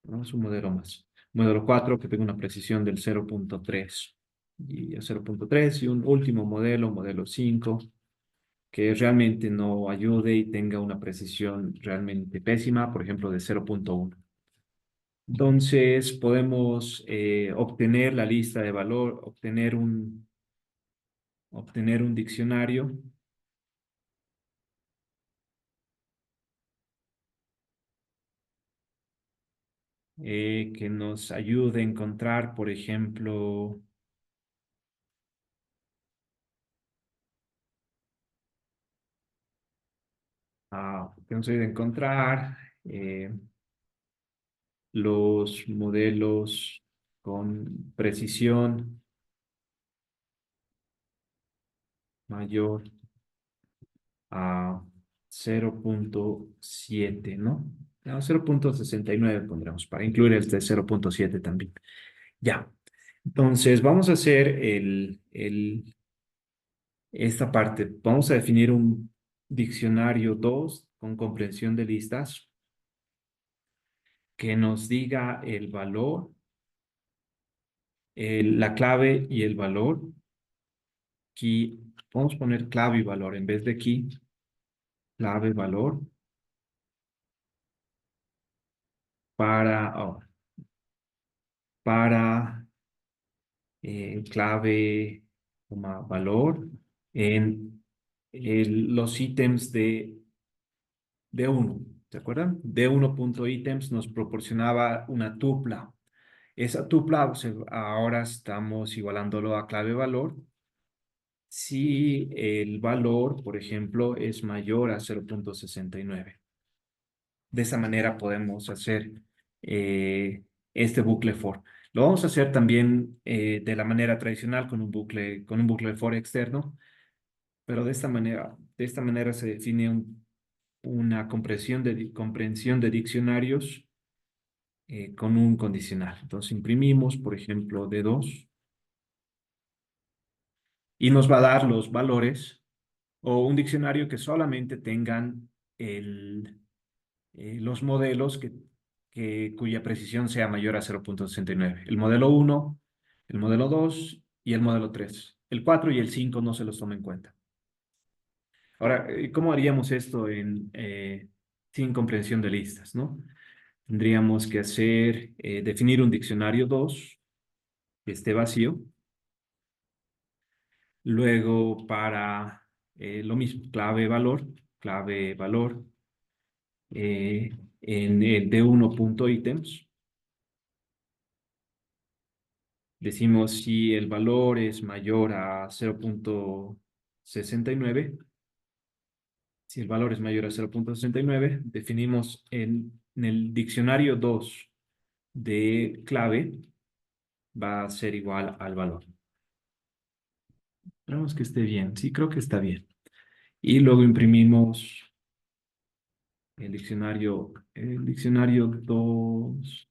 Speaker 1: ¿no? Es un modelo más. Modelo 4 que tenga una precisión del 0.3 y 0.3 y un último modelo 5, que realmente no ayude y tenga una precisión realmente pésima, por ejemplo, de 0.1. Entonces, podemos obtener la lista de valor, obtener un diccionario que nos ayude a encontrar, por ejemplo, que nos ayude a encontrar los modelos con precisión mayor a 0.7, ¿no? No, 0.69 pondremos para incluir este 0.7 también. Ya. Entonces, vamos a hacer esta parte. Vamos a definir un diccionario 2 con comprensión de listas que nos diga el valor, la clave y el valor. Aquí vamos a poner clave y valor en vez de key, clave, valor, para, para clave, valor en los ítems de 1. ¿Se acuerdan? D1.items nos proporcionaba una tupla. Esa tupla ahora estamos igualándolo a clave valor. Si el valor, por ejemplo, es mayor a 0.69. De esa manera podemos hacer este bucle for. Lo vamos a hacer también de la manera tradicional con un bucle for externo, pero de esta manera se define una comprensión de diccionarios con un condicional. Entonces imprimimos, por ejemplo, D2 y nos va a dar los valores o un diccionario que solamente tengan los modelos cuya precisión sea mayor a 0.69. El modelo 1, el modelo 2 y el modelo 3. El 4 y el 5 no se los toma en cuenta. Ahora, ¿cómo haríamos esto sin comprensión de listas, no? tendríamos que definir un diccionario 2 que esté vacío. Luego para lo mismo, clave, valor, en el D1.items. Decimos si el valor es mayor a 0.69. Si el valor es mayor a 0.69, definimos en el diccionario 2 de clave, va a ser igual al valor. Esperamos que esté bien. Sí, creo que está bien. Y luego imprimimos el diccionario 2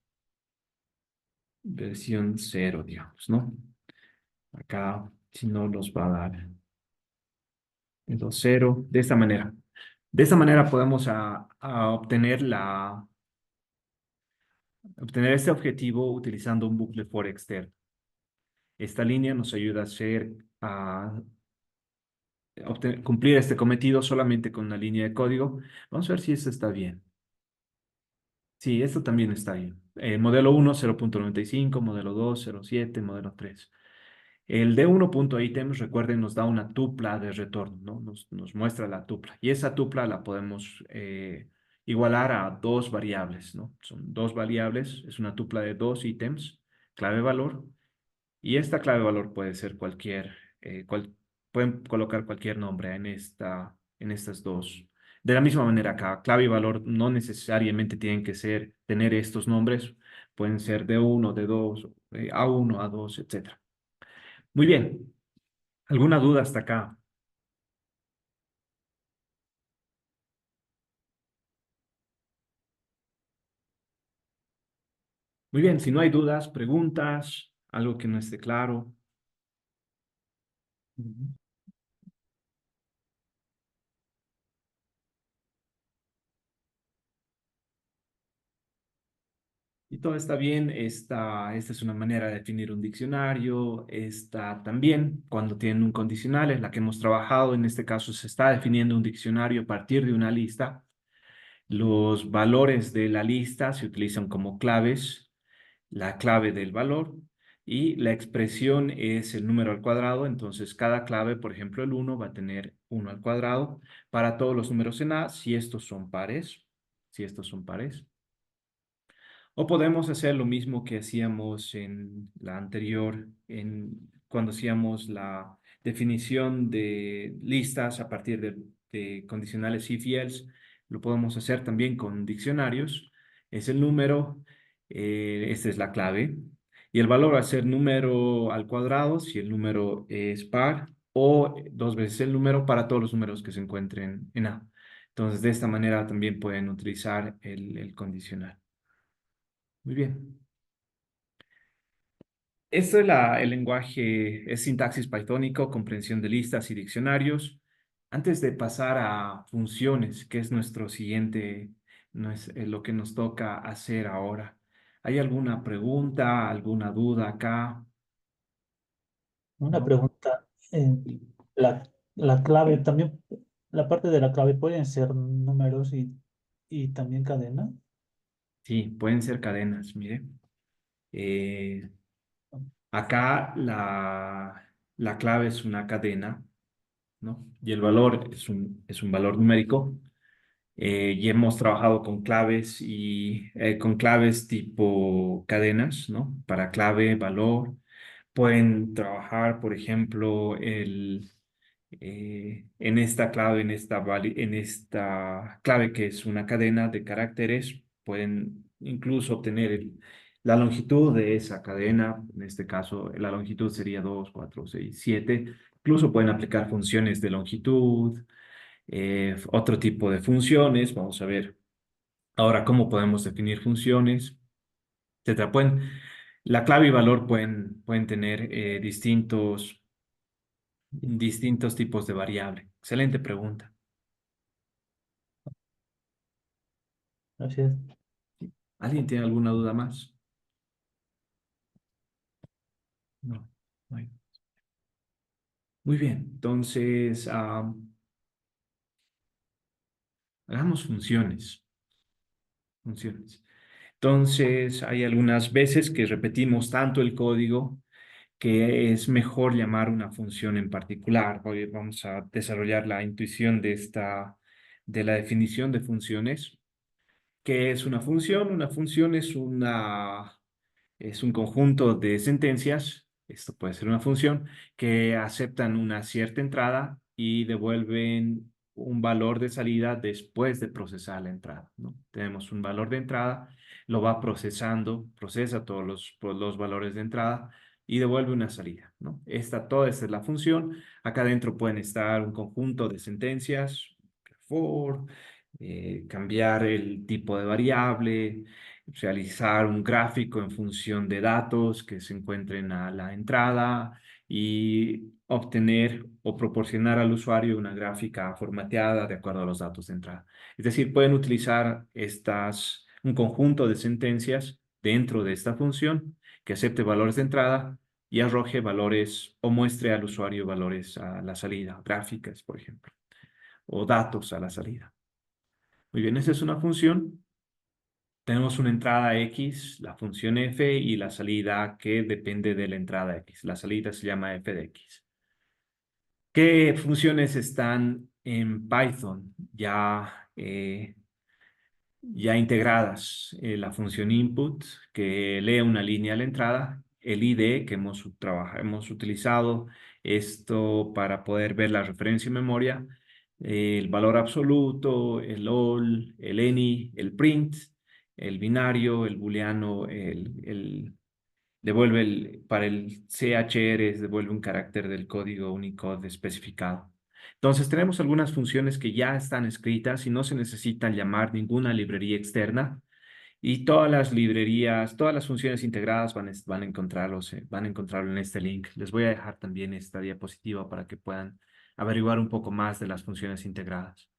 Speaker 1: versión 0, digamos, ¿no? Acá, si no, nos va a dar el 2.0, de esta manera. De esta manera podemos obtener este objetivo utilizando un bucle for externo. Esta línea nos ayuda a cumplir este cometido solamente con una línea de código. Vamos a ver si esto está bien. Sí, esto también está bien. Modelo 1, 0.95, modelo 2, 0.7, modelo 3. El D1.items, recuerden, nos da una tupla de retorno, ¿no? Nos muestra la tupla. Y esa tupla la podemos igualar a dos variables, ¿no? Son dos variables, es una tupla de dos ítems, clave valor. Y esta clave valor puede ser pueden colocar cualquier nombre en estas dos. De la misma manera acá, clave y valor no necesariamente tienen que tener estos nombres, pueden ser D1, D2, A1, A2, etcétera. Muy bien. ¿Alguna duda hasta acá? Muy bien, si no hay dudas, preguntas, algo que no esté claro.
Speaker 6: Ujú.
Speaker 1: Y todo está bien, esta es una manera de definir un diccionario, esta también, cuando tienen un condicional, es la que hemos trabajado, en este caso se está definiendo un diccionario a partir de una lista. Los valores de la lista se utilizan como claves, la clave del valor, y la expresión es el número al cuadrado, entonces cada clave, por ejemplo, el 1 va a tener 1 al cuadrado para todos los números en A, si estos son pares. O podemos hacer lo mismo que hacíamos en la anterior, cuando hacíamos la definición de listas a partir de condicionales if y else. Lo podemos hacer también con diccionarios. Es el número, esta es la clave. Y el valor va a ser número al cuadrado si el número es par o dos veces el número para todos los números que se encuentren en A. Entonces, de esta manera también pueden utilizar el condicional. Muy bien. Esto es el lenguaje, es sintaxis pythónico, comprensión de listas y diccionarios. Antes de pasar a funciones, que es nuestro siguiente, no es lo que nos toca hacer ahora. ¿Hay alguna pregunta, alguna duda acá?
Speaker 6: Una
Speaker 1: ¿No?
Speaker 6: pregunta. La clave también, la parte de la clave pueden ser números y también cadena.
Speaker 1: Sí, pueden ser cadenas, mire. Eh, Acá la clave es una cadena, ¿no? Y el valor es un valor numérico. Y hemos trabajado con claves con claves tipo cadenas, ¿no? Para clave, valor. Pueden trabajar, por ejemplo, en esta clave, en esta clave que es una cadena de caracteres, pueden incluso obtener la longitud de esa cadena. En este caso, la longitud sería 2, 4, 6, 7. Incluso pueden aplicar funciones de longitud, otro tipo de funciones. Vamos a ver ahora cómo podemos definir funciones, etcétera. La clave y valor pueden tener distintos tipos de variable. Excelente pregunta.
Speaker 6: Gracias.
Speaker 1: ¿Alguien tiene alguna duda más? No. No hay. Muy bien. Entonces, hagamos funciones. Funciones. Entonces, hay algunas veces que repetimos tanto el código que es mejor llamar una función en particular. Hoy vamos a desarrollar la intuición de la definición de funciones. ¿Qué es una función? Una función es un conjunto de sentencias, esto puede ser una función, que aceptan una cierta entrada y devuelven un valor de salida después de procesar la entrada, ¿no? Tenemos un valor de entrada, lo va procesando, procesa todos los valores de entrada y devuelve una salida, ¿no? Toda esta es la función. Acá adentro pueden estar un conjunto de sentencias, for, cambiar el tipo de variable, realizar un gráfico en función de datos que se encuentren a la entrada y obtener o proporcionar al usuario una gráfica formateada de acuerdo a los datos de entrada. Es decir, pueden utilizar un conjunto de sentencias dentro de esta función que acepte valores de entrada y arroje valores o muestre al usuario valores a la salida, gráficas, por ejemplo, o datos a la salida. Muy bien, esa es una función. Tenemos una entrada X, la función f, y la salida que depende de la entrada X. La salida se llama f de X. ¿Qué funciones están en Python ya integradas? La función input, que lee una línea a la entrada. El ID, que hemos utilizado esto para poder ver la referencia en memoria. El valor absoluto, el all, el any, el print, el binario, el booleano, para el CHR devuelve un carácter del código Unicode especificado. Entonces tenemos algunas funciones que ya están escritas y no se necesitan llamar ninguna librería externa. Y todas las librerías, todas las funciones integradas van a encontrarlo en este link. Les voy a dejar también esta diapositiva para que puedan averiguar un poco más de las funciones integradas.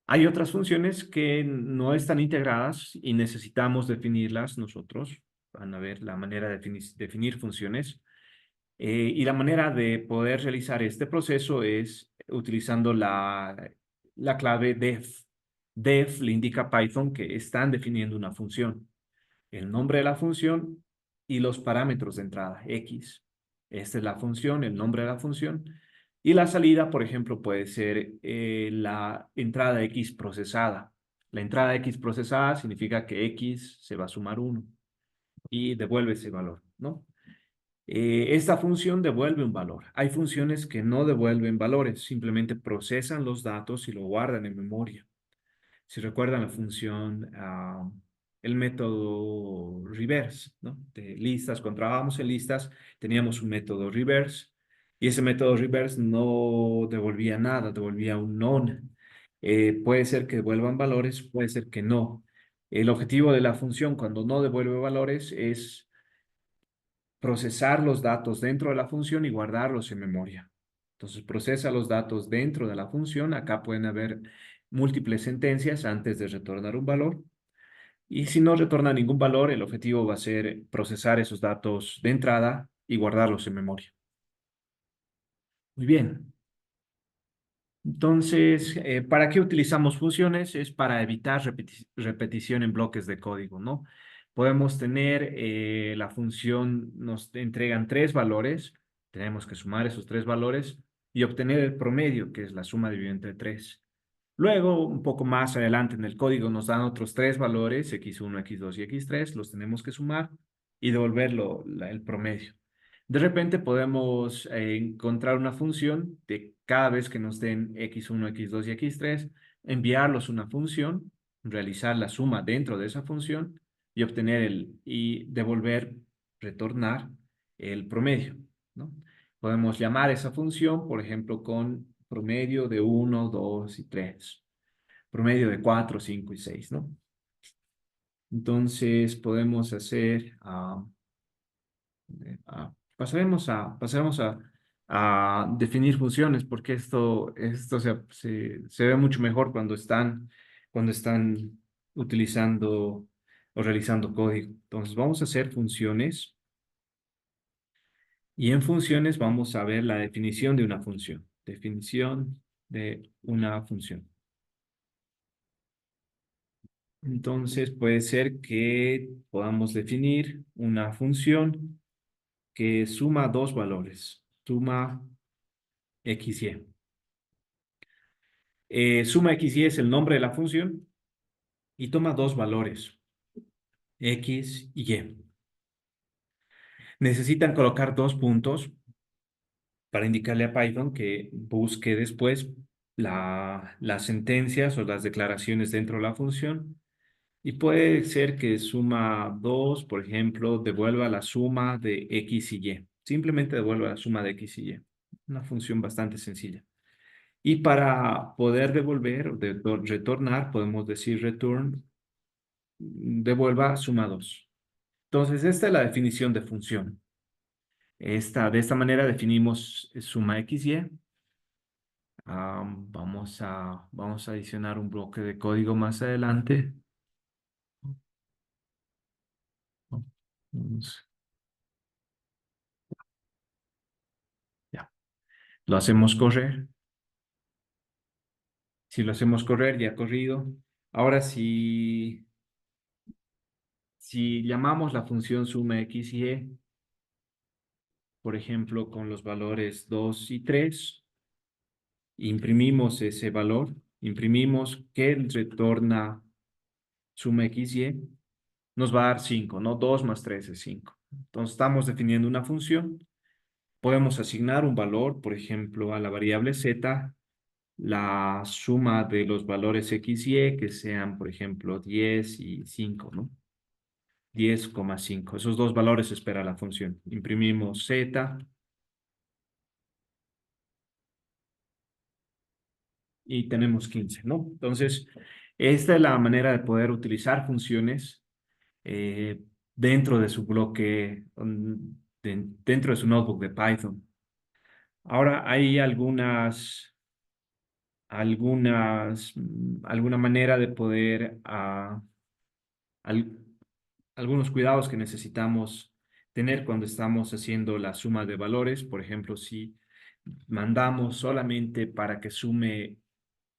Speaker 1: Hay otras funciones que no están integradas y necesitamos definirlas nosotros. Van a ver la manera de definir funciones. Y la manera de poder realizar este proceso es utilizando la clave def. Def le indica a Python que están definiendo una función. El nombre de la función y los parámetros de entrada, X. Esta es la función, el nombre de la función. Y la salida, por ejemplo, puede ser la entrada X procesada. La entrada X procesada significa que X se va a sumar 1 y devuelve ese valor, ¿no? Esta función devuelve un valor. Hay funciones que no devuelven valores, simplemente procesan los datos y lo guardan en memoria. Si recuerdan la función, el método reverse, ¿no? De listas, cuando trabajábamos en listas, teníamos un método reverse y ese método reverse no devolvía nada, devolvía un none. Puede ser que devuelvan valores, puede ser que no. El objetivo de la función cuando no devuelve valores es procesar los datos dentro de la función y guardarlos en memoria. Entonces procesa los datos dentro de la función. Acá pueden haber múltiples sentencias antes de retornar un valor. Y si no retorna ningún valor, el objetivo va a ser procesar esos datos de entrada y guardarlos en memoria. Muy bien. Entonces, ¿para qué utilizamos funciones? Es para evitar repetición en bloques de código, ¿no? Podemos tener la función, nos entregan 3 valores, tenemos que sumar esos 3 valores y obtener el promedio, que es la suma dividida entre 3. Luego, un poco más adelante en el código nos dan otros 3 valores, x1, x2 y x3, los tenemos que sumar y devolverlo el promedio. De repente podemos encontrar una función de cada vez que nos den x1, x2 y x3, enviarlos una función, realizar la suma dentro de esa función y retornar el promedio, ¿no? Podemos llamar esa función, por ejemplo, con promedio de 1, 2 y 3, promedio de 4, 5 y 6, ¿no? Entonces podemos hacer... pasaremos a definir funciones porque esto se ve mucho mejor cuando están utilizando o realizando código. Entonces vamos a hacer funciones y en funciones vamos a ver la definición de una función. Definición de una función. Entonces puede ser que podamos definir una función que suma dos valores, suma x, y. Suma x, y es el nombre de la función y toma dos valores, x y y. Necesitan colocar dos puntos para indicarle a Python que busque después las sentencias o las declaraciones dentro de la función. Y puede ser que suma 2, por ejemplo, devuelva la suma de x y y. Simplemente devuelva la suma de x y y. Una función bastante sencilla. Y para poder devolver o retornar, podemos decir return, devuelva suma 2. Entonces, esta es la definición de función. De esta manera definimos suma x, y. Vamos a adicionar un bloque de código más adelante. Vamos- Ya. Lo hacemos correr. Si lo hacemos correr, ya ha corrido. Ahora, si llamamos la función suma x y y, por ejemplo, con los valores 2 y 3, imprimimos ese valor, imprimimos que retorna suma x y y, nos va a dar 5, ¿no? 2 más 3 es 5. Entonces, estamos definiendo una función. Podemos asignar un valor, por ejemplo, a la variable z, la suma de los valores x y y, que sean, por ejemplo, 10 y 5, ¿no? 10,5. Esos dos valores espera la función. Imprimimos z y tenemos 15, ¿no? Entonces, esta es la manera de poder utilizar funciones eh, dentro de su bloque, dentro de su notebook de Python. Ahora hay alguna manera de poder, al- algunos cuidados que necesitamos tener cuando estamos haciendo la suma de valores. Por ejemplo, si mandamos solamente para que sume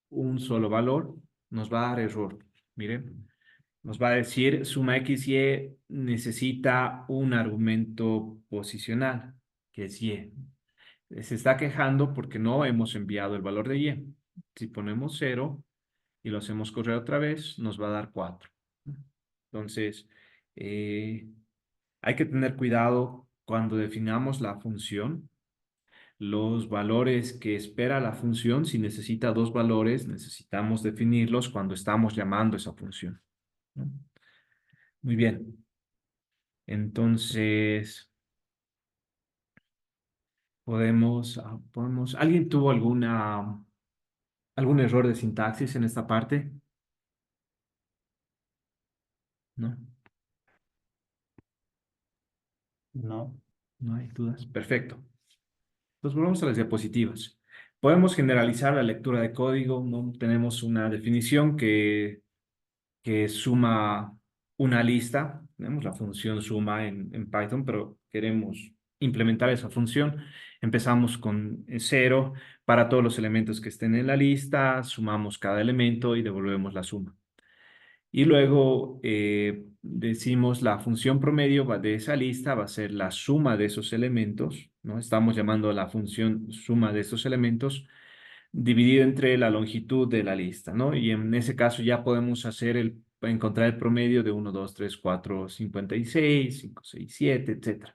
Speaker 1: un solo valor, nos va a dar error. Miren, nos va a decir suma x, y necesita un argumento posicional, que es y. Se está quejando porque no hemos enviado el valor de y. Si ponemos 0 y lo hacemos correr otra vez, nos va a dar 4. Entonces, eh, hay que tener cuidado cuando definamos la función. Los valores que espera la función, si necesita dos valores, necesitamos definirlos cuando estamos llamando esa función, ¿no? Muy bien. Entonces, ¿alguien tuvo algún error de sintaxis en esta parte? ¿No?
Speaker 6: No,
Speaker 1: ¿No hay dudas? Perfecto. Entonces, volvemos a las diapositivas. Podemos generalizar la lectura de código, ¿no? Tenemos una definición que suma una lista. Tenemos la función suma en Python, pero queremos implementar esa función. Empezamos con 0 para todos los elementos que estén en la lista, sumamos cada elemento y devolvemos la suma. Y luego decimos la función promedio de esa lista va a ser la suma de esos elementos, ¿no? Estamos llamando a la función suma de esos elementos dividido entre la longitud de la lista, ¿no? Y en ese caso ya podemos encontrar el promedio de 1, 2, 3, 4, 56, 5, 6, 7, etcétera.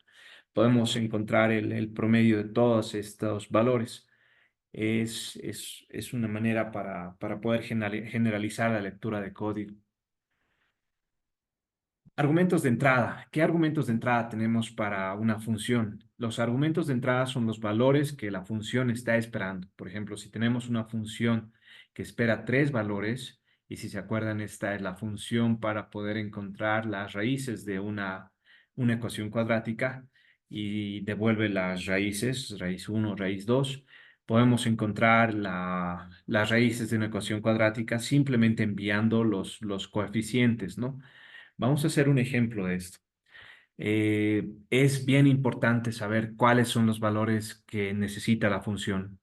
Speaker 1: Podemos encontrar el promedio de todos estos valores. Es una manera para poder generalizar la lectura de código. Argumentos de entrada. ¿Qué argumentos de entrada tenemos para una función? Los argumentos de entrada son los valores que la función está esperando. Por ejemplo, si tenemos una función que espera 3 valores, y si se acuerdan, esta es la función para poder encontrar las raíces de una ecuación cuadrática y devuelve las raíces, raíz 1, raíz 2. Podemos encontrar las raíces de una ecuación cuadrática simplemente enviando los coeficientes, ¿no? Vamos a hacer un ejemplo de esto. Es bien importante saber cuáles son los valores que necesita la función.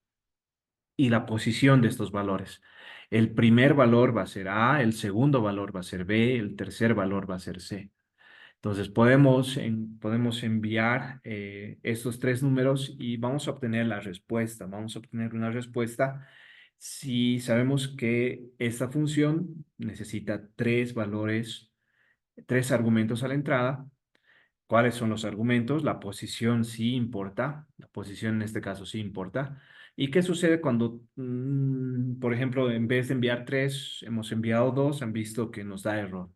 Speaker 1: y la posición de estos valores. El primer valor va a ser A, el segundo valor va a ser B, el tercer valor va a ser C. Entonces podemos enviar estos tres números y vamos a obtener la respuesta. Vamos a obtener una respuesta si sabemos que esta función necesita tres valores, tres argumentos a la entrada. ¿Cuáles son los argumentos? La posición sí importa. La posición en este caso sí importa. ¿Y qué sucede cuando, por ejemplo, en vez de enviar tres, hemos enviado dos? Han visto que nos da error.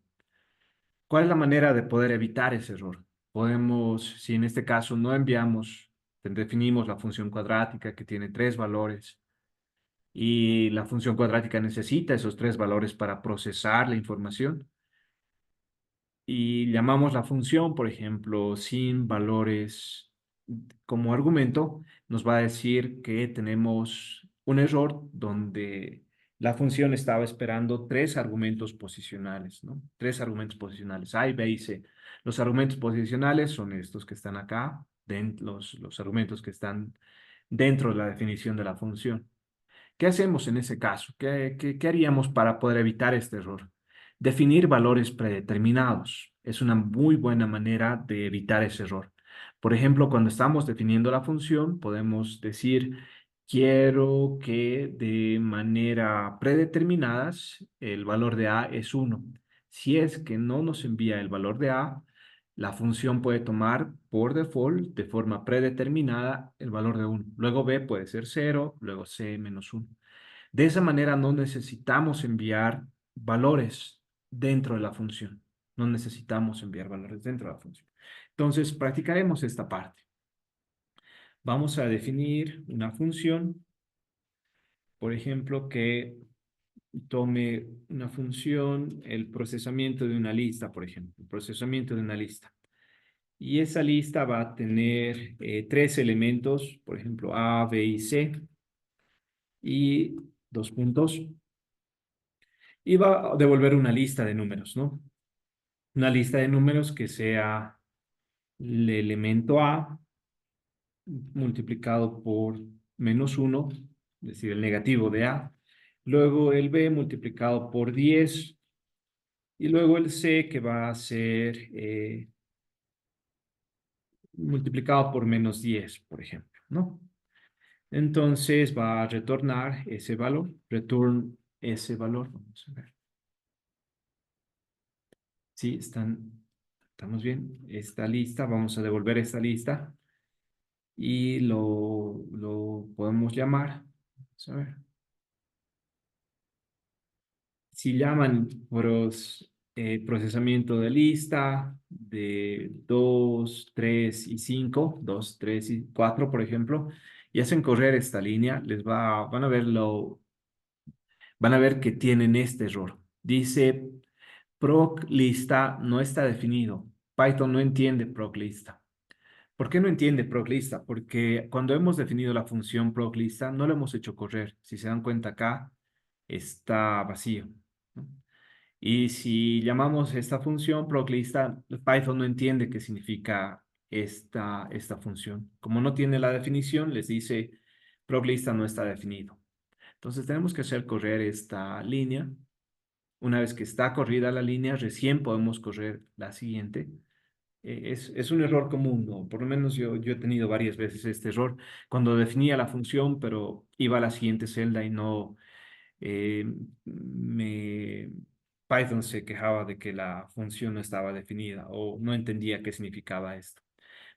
Speaker 1: ¿Cuál es la manera de poder evitar ese error? Podemos, si en este caso no enviamos, definimos la función cuadrática que tiene tres valores y la función cuadrática necesita esos tres valores para procesar la información y llamamos la función, por ejemplo, sin valores como argumento, nos va a decir que tenemos un error donde la función estaba esperando tres argumentos posicionales, ¿no? Tres argumentos posicionales, A, B y C. Los argumentos posicionales son estos que están acá, los argumentos que están dentro de la definición de la función. ¿Qué hacemos en ese caso? ¿Qué haríamos para poder evitar este error? Definir valores predeterminados es una muy buena manera de evitar ese error. Por ejemplo, cuando estamos definiendo la función, podemos decir, quiero que de manera predeterminada el valor de A es 1. Si es que no nos envía el valor de A, la función puede tomar por default, de forma predeterminada, el valor de 1. Luego B puede ser 0, luego C menos 1. De esa manera no necesitamos enviar valores dentro de la función. No necesitamos enviar valores dentro de la función. Entonces, practicaremos esta parte. Vamos a definir una función, por ejemplo, que tome una función, el procesamiento de una lista, por ejemplo, el procesamiento de una lista. Y esa lista va a tener tres elementos, por ejemplo, A, B y C, y dos puntos. Y va a devolver una lista de números, ¿no? Una lista de números que sea el elemento A multiplicado por menos 1, es decir, el negativo de A. Luego el B multiplicado por 10. Y luego el C que va a ser multiplicado por menos 10, por ejemplo, ¿no? Entonces va a retornar ese valor, return ese valor. Vamos a ver. Sí, estamos bien. Esta lista, vamos a devolver esta lista y lo podemos llamar. Vamos a ver. Si llaman procesamiento de lista de 2, 3 y 5, 2, 3 y 4, por ejemplo, y hacen correr esta línea, van a ver que tienen este error. Dice proc lista no está definido. Python no entiende proc lista. ¿Por qué no entiende proc lista? Porque cuando hemos definido la función proc lista no lo hemos hecho correr. Si se dan cuenta acá, está vacío, ¿no? Y si llamamos esta función proclista, Python no entiende qué significa esta función. Como no tiene la definición, les dice proclista no está definido. Entonces tenemos que hacer correr esta línea. Una vez que está corrida la línea, recién podemos correr la siguiente. Es un error común, ¿no? Por lo menos yo he tenido varias veces este error cuando definía la función, pero iba a la siguiente celda y no, eh, me, Python se quejaba de que la función no estaba definida o no entendía qué significaba esto.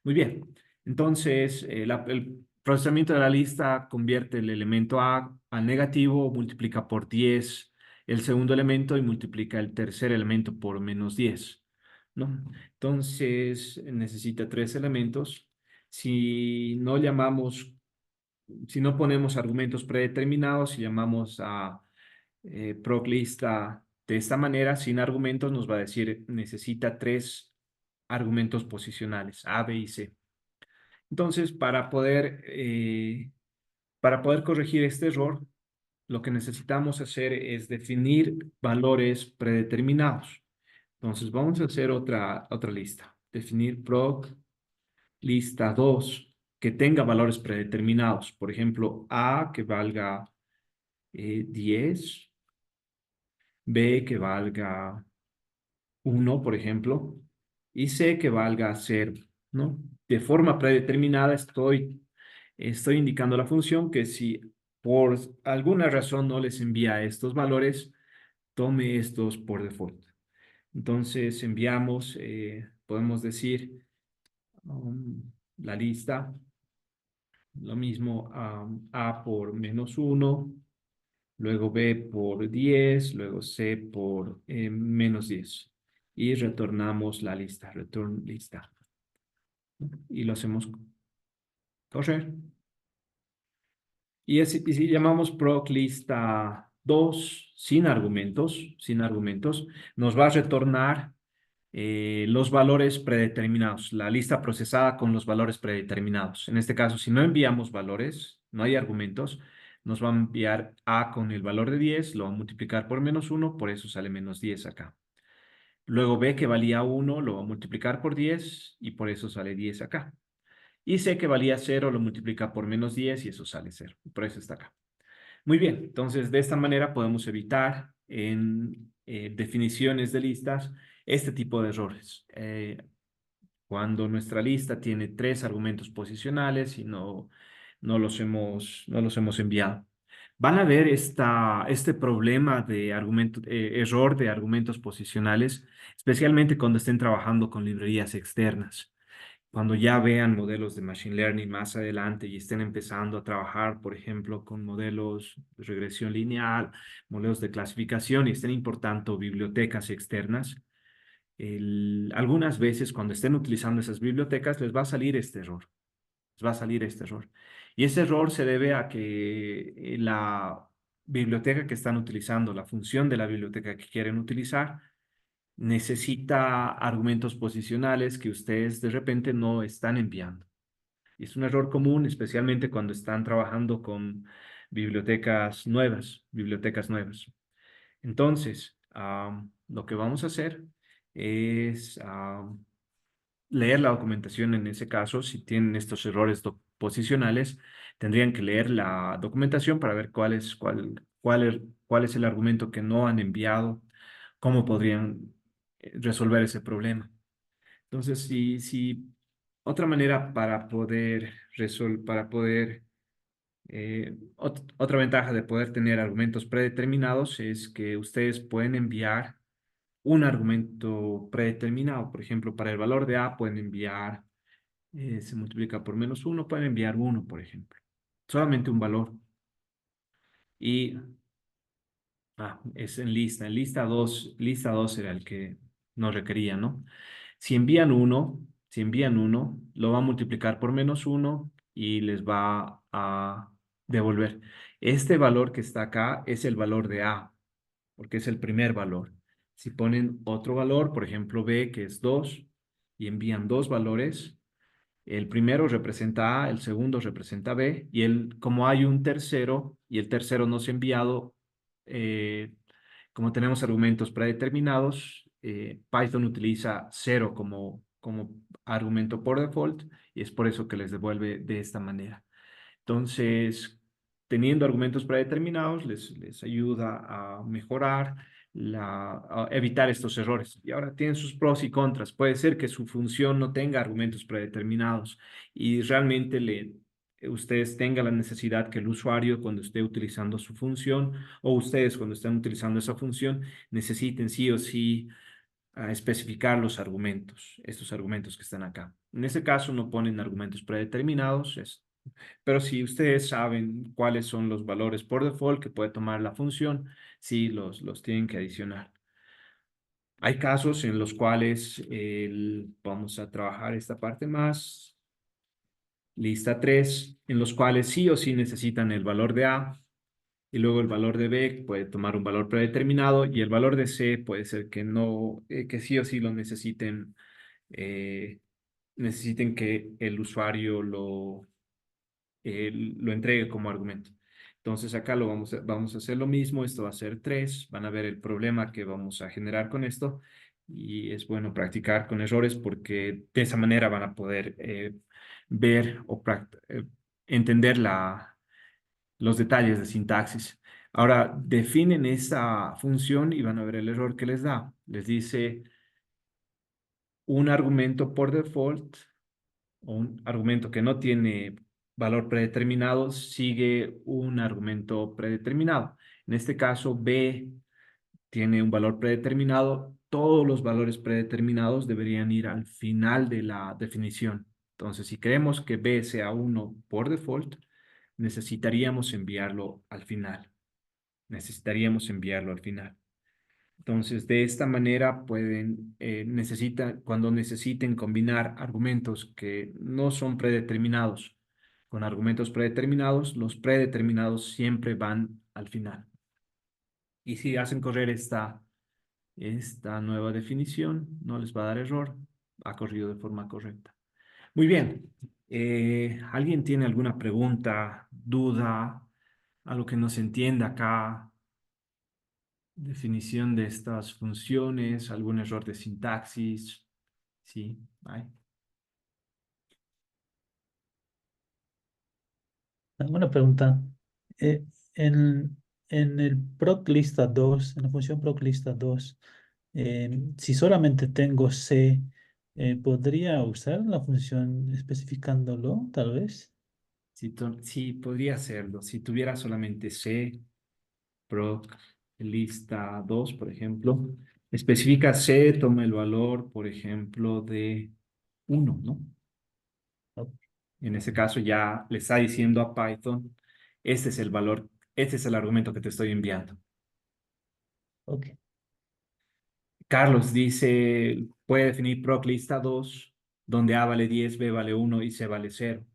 Speaker 1: Muy bien, entonces el procesamiento de la lista convierte el elemento A al negativo, multiplica por 10 el segundo elemento y multiplica el tercer elemento por menos 10, ¿no? Entonces necesita tres elementos. Si no llamamos, si no ponemos argumentos predeterminados, si llamamos a proc lista de esta manera, sin argumentos, nos va a decir necesita tres argumentos posicionales, A, B y C. Entonces, para poder corregir este error, lo que necesitamos hacer es definir valores predeterminados. Entonces, vamos a hacer otra lista. Definir proc lista 2. que tenga valores predeterminados. Por ejemplo, A que valga 10, B que valga 1, por ejemplo, y C que valga 0, ¿no? De forma predeterminada estoy indicando a la función que si por alguna razón no les envía estos valores, tome estos por default. Entonces enviamos, podemos decir, la lista, lo mismo, A por -1, luego B por 10, luego C por -10. Y retornamos la lista, return lista. Y lo hacemos correr. Y si llamamos proc lista 2 sin argumentos, nos va a retornar los valores predeterminados, la lista procesada con los valores predeterminados. En este caso, si no enviamos valores, no hay argumentos, nos va a enviar A con el valor de 10, lo va a multiplicar por -1, por eso sale -10 acá. Luego B que valía 1, lo va a multiplicar por 10 y por eso sale 10 acá. Y C que valía 0, lo multiplica por -10 y eso sale 0. Por eso está acá. Muy bien, entonces de esta manera podemos evitar en definiciones de listas este tipo de errores. Cuando nuestra lista tiene 3 argumentos posicionales y no los hemos enviado. Van a ver este problema de error de argumentos posicionales, especialmente cuando estén trabajando con librerías externas. Cuando ya vean modelos de Machine Learning más adelante y estén empezando a trabajar, por ejemplo, con modelos de regresión lineal, modelos de clasificación y estén importando bibliotecas externas, algunas veces cuando estén utilizando esas bibliotecas les va a salir este error. Les va a salir este error. Y ese error se debe a que la biblioteca que están utilizando, la función de la biblioteca que quieren utilizar, necesita argumentos posicionales que ustedes de repente no están enviando. Y es un error común, especialmente cuando están trabajando con bibliotecas nuevas, Entonces, lo que vamos a hacer es leer la documentación en ese caso. Si tienen estos errores posicionales, tendrían que leer la documentación para ver cuál es el argumento que no han enviado, cómo podrían resolver ese problema. Entonces, si otra manera otra ventaja de poder tener argumentos predeterminados es que ustedes pueden enviar un argumento predeterminado. Por ejemplo, para el valor de A pueden enviar, se multiplica por -1, pueden enviar 1, por ejemplo. Solamente un valor. Y es en lista. En lista 2 era el que nos requería, ¿no? Si envían 1, lo va a multiplicar por -1 y les va a devolver. Este valor que está acá es el valor de A, porque es el primer valor. Si ponen otro valor, por ejemplo B, que es 2, y envían 2 valores, el primero representa A, el segundo representa B, y como hay un tercero, y el tercero no se ha enviado, como tenemos argumentos predeterminados, Python utiliza 0 como argumento por default, y es por eso que les devuelve de esta manera. Entonces, teniendo argumentos predeterminados, les ayuda a mejorar, a evitar estos errores. Y ahora tienen sus pros y contras. Puede ser que su función no tenga argumentos predeterminados y realmente ustedes tengan la necesidad que el usuario, cuando esté utilizando su función, o ustedes cuando estén utilizando esa función, necesiten sí o sí especificar estos argumentos que están acá. En este caso no ponen argumentos predeterminados, pero si ustedes saben cuáles son los valores por default que puede tomar la función, sí los tienen que adicionar. Hay casos en los cuales vamos a trabajar esta parte más, lista 3, en los cuales sí o sí necesitan el valor de A, y luego el valor de B puede tomar un valor predeterminado, y el valor de C puede ser que no, que sí o sí lo necesiten que el usuario lo entregue como argumento. Entonces acá vamos a hacer lo mismo, esto va a ser 3, van a ver el problema que vamos a generar con esto, y es bueno practicar con errores porque de esa manera van a poder ver o entender los detalles de sintaxis. Ahora, definen esta función y van a ver el error que les da. Les dice un argumento por default o un argumento que no tiene valor predeterminado sigue un argumento predeterminado. En este caso, B tiene un valor predeterminado. Todos los valores predeterminados deberían ir al final de la definición. Entonces, si queremos que B sea 1 por default, necesitaríamos enviarlo al final. Necesitaríamos enviarlo al final. Entonces, de esta manera cuando necesiten combinar argumentos que no son predeterminados con argumentos predeterminados, los predeterminados siempre van al final. Y si hacen correr esta nueva definición, no les va a dar error, ha corrido de forma correcta. Muy bien. ¿Alguien tiene alguna pregunta, duda, algo que no se entienda acá? Definición de estas funciones, algún error de sintaxis. Sí, hay.
Speaker 6: Una pregunta. Eh, en, en el proc lista 2, en la función proc lista 2, si solamente tengo C, ¿podría usar la función especificándolo, tal vez?
Speaker 1: Sí, podría hacerlo. Si tuviera solamente C, proc, lista 2, por ejemplo, especifica C, toma el valor, por ejemplo, de 1, ¿no?
Speaker 6: Ok,
Speaker 1: En ese caso ya le está diciendo a Python, este es el valor, este es el argumento que te estoy enviando.
Speaker 6: ok.
Speaker 1: Carlos dice, puede definir proc lista 2, donde A vale 10, B vale 1 y C vale 0.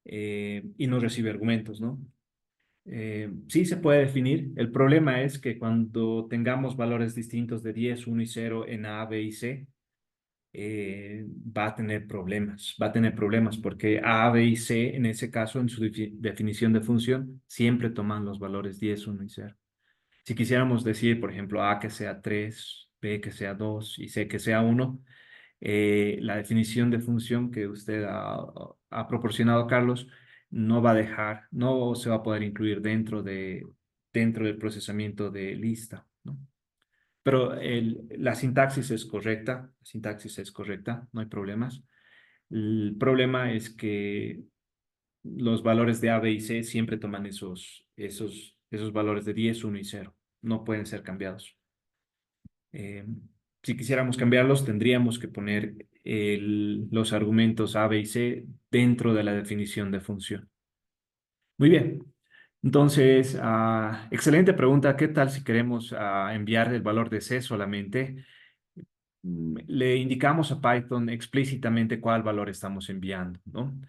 Speaker 1: Y no recibe argumentos, ¿no? Sí se puede definir. El problema es que cuando tengamos valores distintos de 10, 1 y 0 en A, B y C, va a tener problemas. Va a tener problemas porque A, B y C, en ese caso, en su definición de función, siempre toman los valores 10, 1 y 0. Si quisiéramos decir, por ejemplo, A que sea 3, B que sea 2 y C que sea 1, la definición de función que usted ha proporcionado, Carlos, no va a dejar, no se va a poder incluir dentro del procesamiento de lista, ¿no? Pero la sintaxis es correcta, no hay problemas. El problema es que los valores de A, B y C siempre toman esos valores de 10, 1 y 0. No pueden ser cambiados. Eh, si quisiéramos cambiarlos, tendríamos que poner los argumentos A, B y C dentro de la definición de función. Muy bien. Entonces, excelente pregunta. ¿Qué tal si queremos enviar el valor de C solamente? Le indicamos a Python explícitamente cuál valor estamos enviando, ¿no?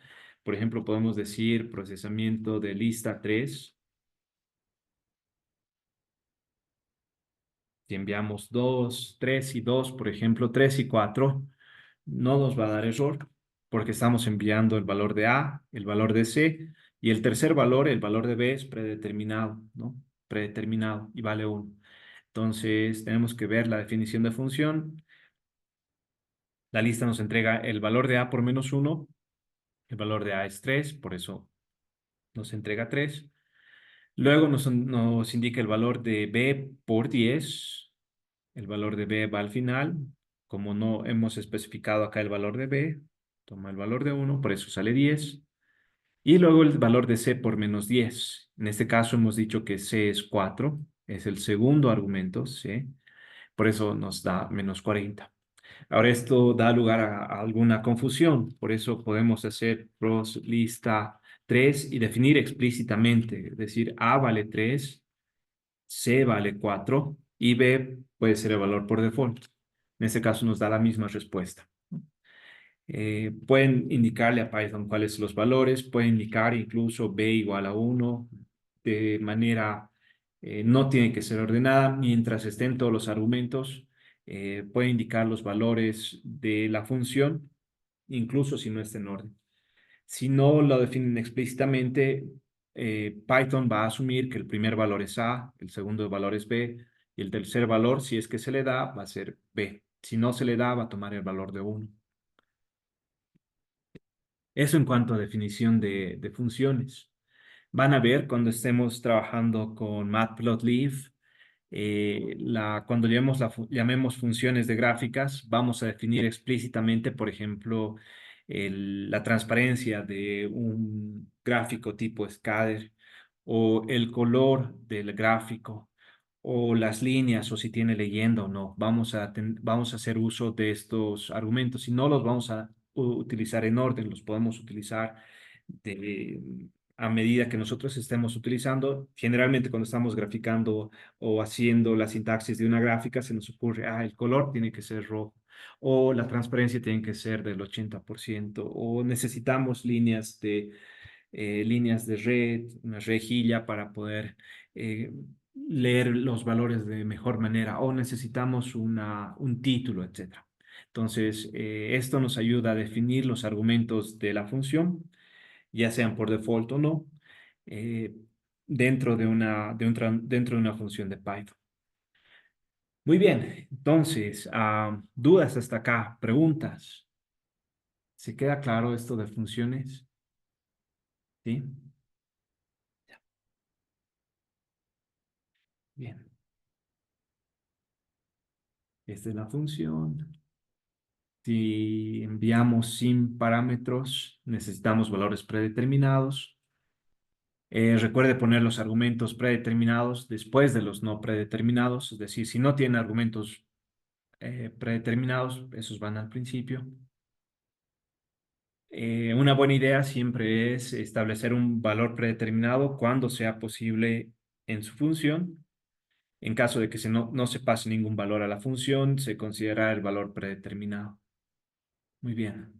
Speaker 1: Por ejemplo, podemos decir procesamiento de lista 3. Si enviamos 2, 3 y 2, por ejemplo, 3 y 4, no nos va a dar error porque estamos enviando el valor de A, el valor de C y el tercer valor, el valor de B, es predeterminado, ¿no? Predeterminado y vale 1. Entonces, tenemos que ver la definición de función. La lista nos entrega el valor de A por menos 1. El valor de A es 3, por eso nos entrega 3. Luego nos indica el valor de B por 10. El valor de B va al final. Como no hemos especificado acá el valor de B, toma el valor de 1, por eso sale 10. Y luego el valor de C por menos 10. En este caso hemos dicho que C es 4, es el segundo argumento, C. Por eso nos da menos 40. Ahora esto da lugar a alguna confusión, por eso podemos hacer pros lista 3 y definir explícitamente, es decir, A vale 3, C vale 4 y B puede ser el valor por default. En este caso nos da la misma respuesta. Pueden indicarle a Python cuáles son los valores, pueden indicar incluso B igual a 1 de manera, no tiene que ser ordenada, mientras estén todos los argumentos, puede indicar los valores de la función, incluso si no está en orden. Si no lo definen explícitamente, Python va a asumir que el primer valor es A, el segundo valor es B, y el tercer valor, si es que se le da, va a ser B. Si no se le da, va a tomar el valor de 1. Eso en cuanto a definición de funciones. Van a ver cuando estemos trabajando con Matplotlib, cuando llamemos funciones de gráficas, vamos a definir explícitamente, por ejemplo, la transparencia de un gráfico tipo scatter o el color del gráfico o las líneas o si tiene leyenda o no. Vamos a hacer uso de estos argumentos y no los vamos a utilizar en orden, los podemos utilizar a medida que nosotros estemos utilizando. Generalmente cuando estamos graficando o haciendo la sintaxis de una gráfica, se nos ocurre, el color tiene que ser rojo, o la transparencia tiene que ser del 80%, o necesitamos líneas de red, una rejilla para poder leer los valores de mejor manera, o necesitamos un título, etcétera. Entonces, esto nos ayuda a definir los argumentos de la función, ya sean por default o no, eh, dentro de una función de Python. Muy bien, entonces, dudas hasta acá, preguntas. ¿Se queda claro esto de funciones? ¿Sí? Bien. Esta es la función. Si enviamos sin parámetros, necesitamos valores predeterminados. Recuerde poner los argumentos predeterminados después de los no predeterminados, es decir, si no tiene argumentos predeterminados, esos van al principio. Una buena idea siempre es establecer un valor predeterminado cuando sea posible en su función. En caso de que no se pase ningún valor a la función, se considera el valor predeterminado. Muy bien.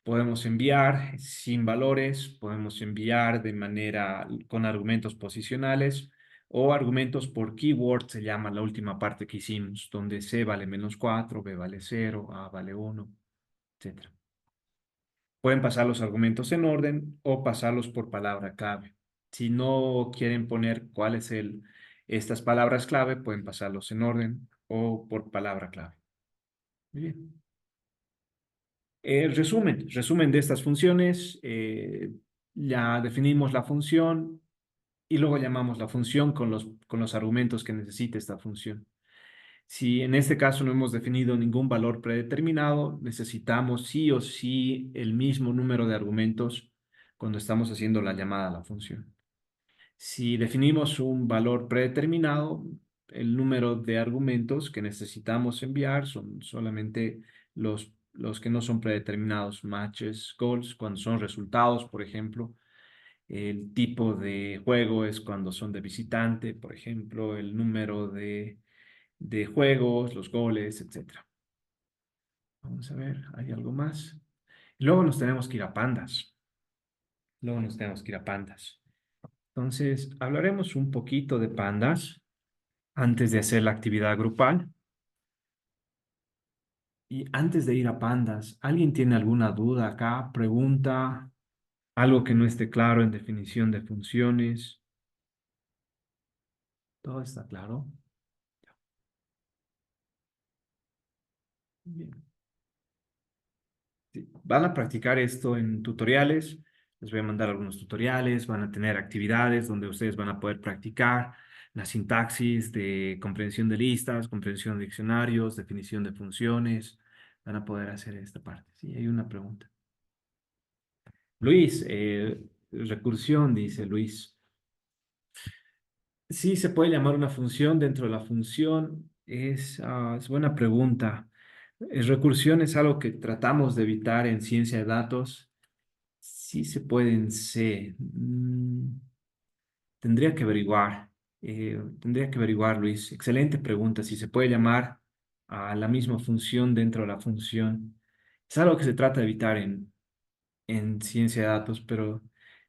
Speaker 1: Podemos enviar sin valores, podemos enviar de manera con argumentos posicionales o argumentos por keyword, se llama la última parte que hicimos, donde C vale -4, B vale 0, A vale 1, etc. Pueden pasar los argumentos en orden o pasarlos por palabra clave. Si no quieren poner estas palabras clave, pueden pasarlos en orden o por palabra clave. Muy bien. Resumen de estas funciones. Ya definimos la función y luego llamamos la función con los argumentos que necesite esta función. Si en este caso no hemos definido ningún valor predeterminado, necesitamos sí o sí el mismo número de argumentos cuando estamos haciendo la llamada a la función. Si definimos un valor predeterminado, el número de argumentos que necesitamos enviar son solamente los que no son predeterminados, matches, goals, cuando son resultados, por ejemplo. El tipo de juego es cuando son de visitante, por ejemplo, el número de juegos, los goles, etcétera. Vamos a ver, ¿hay algo más? Luego nos tenemos que ir a pandas. Entonces, hablaremos un poquito de pandas antes de hacer la actividad grupal. Y antes de ir a pandas, ¿alguien tiene alguna duda acá? Pregunta, algo que no esté claro en definición de funciones. ¿Todo está claro? Bien. Sí, van a practicar esto en tutoriales. Les voy a mandar algunos tutoriales. Van a tener actividades donde ustedes van a poder practicar la sintaxis de comprensión de listas, comprensión de diccionarios, definición de funciones. Van a poder hacer esta parte. Sí, hay una pregunta. Luis, recursión, dice Luis. Sí, se puede llamar una función dentro de la función. Es buena pregunta. Recursión es algo que tratamos de evitar en ciencia de datos. Sí se puede en C. Tendría que averiguar. Tendría que averiguar, Luis. Excelente pregunta. Si se puede llamar a la misma función dentro de la función. Es algo que se trata de evitar en ciencia de datos, pero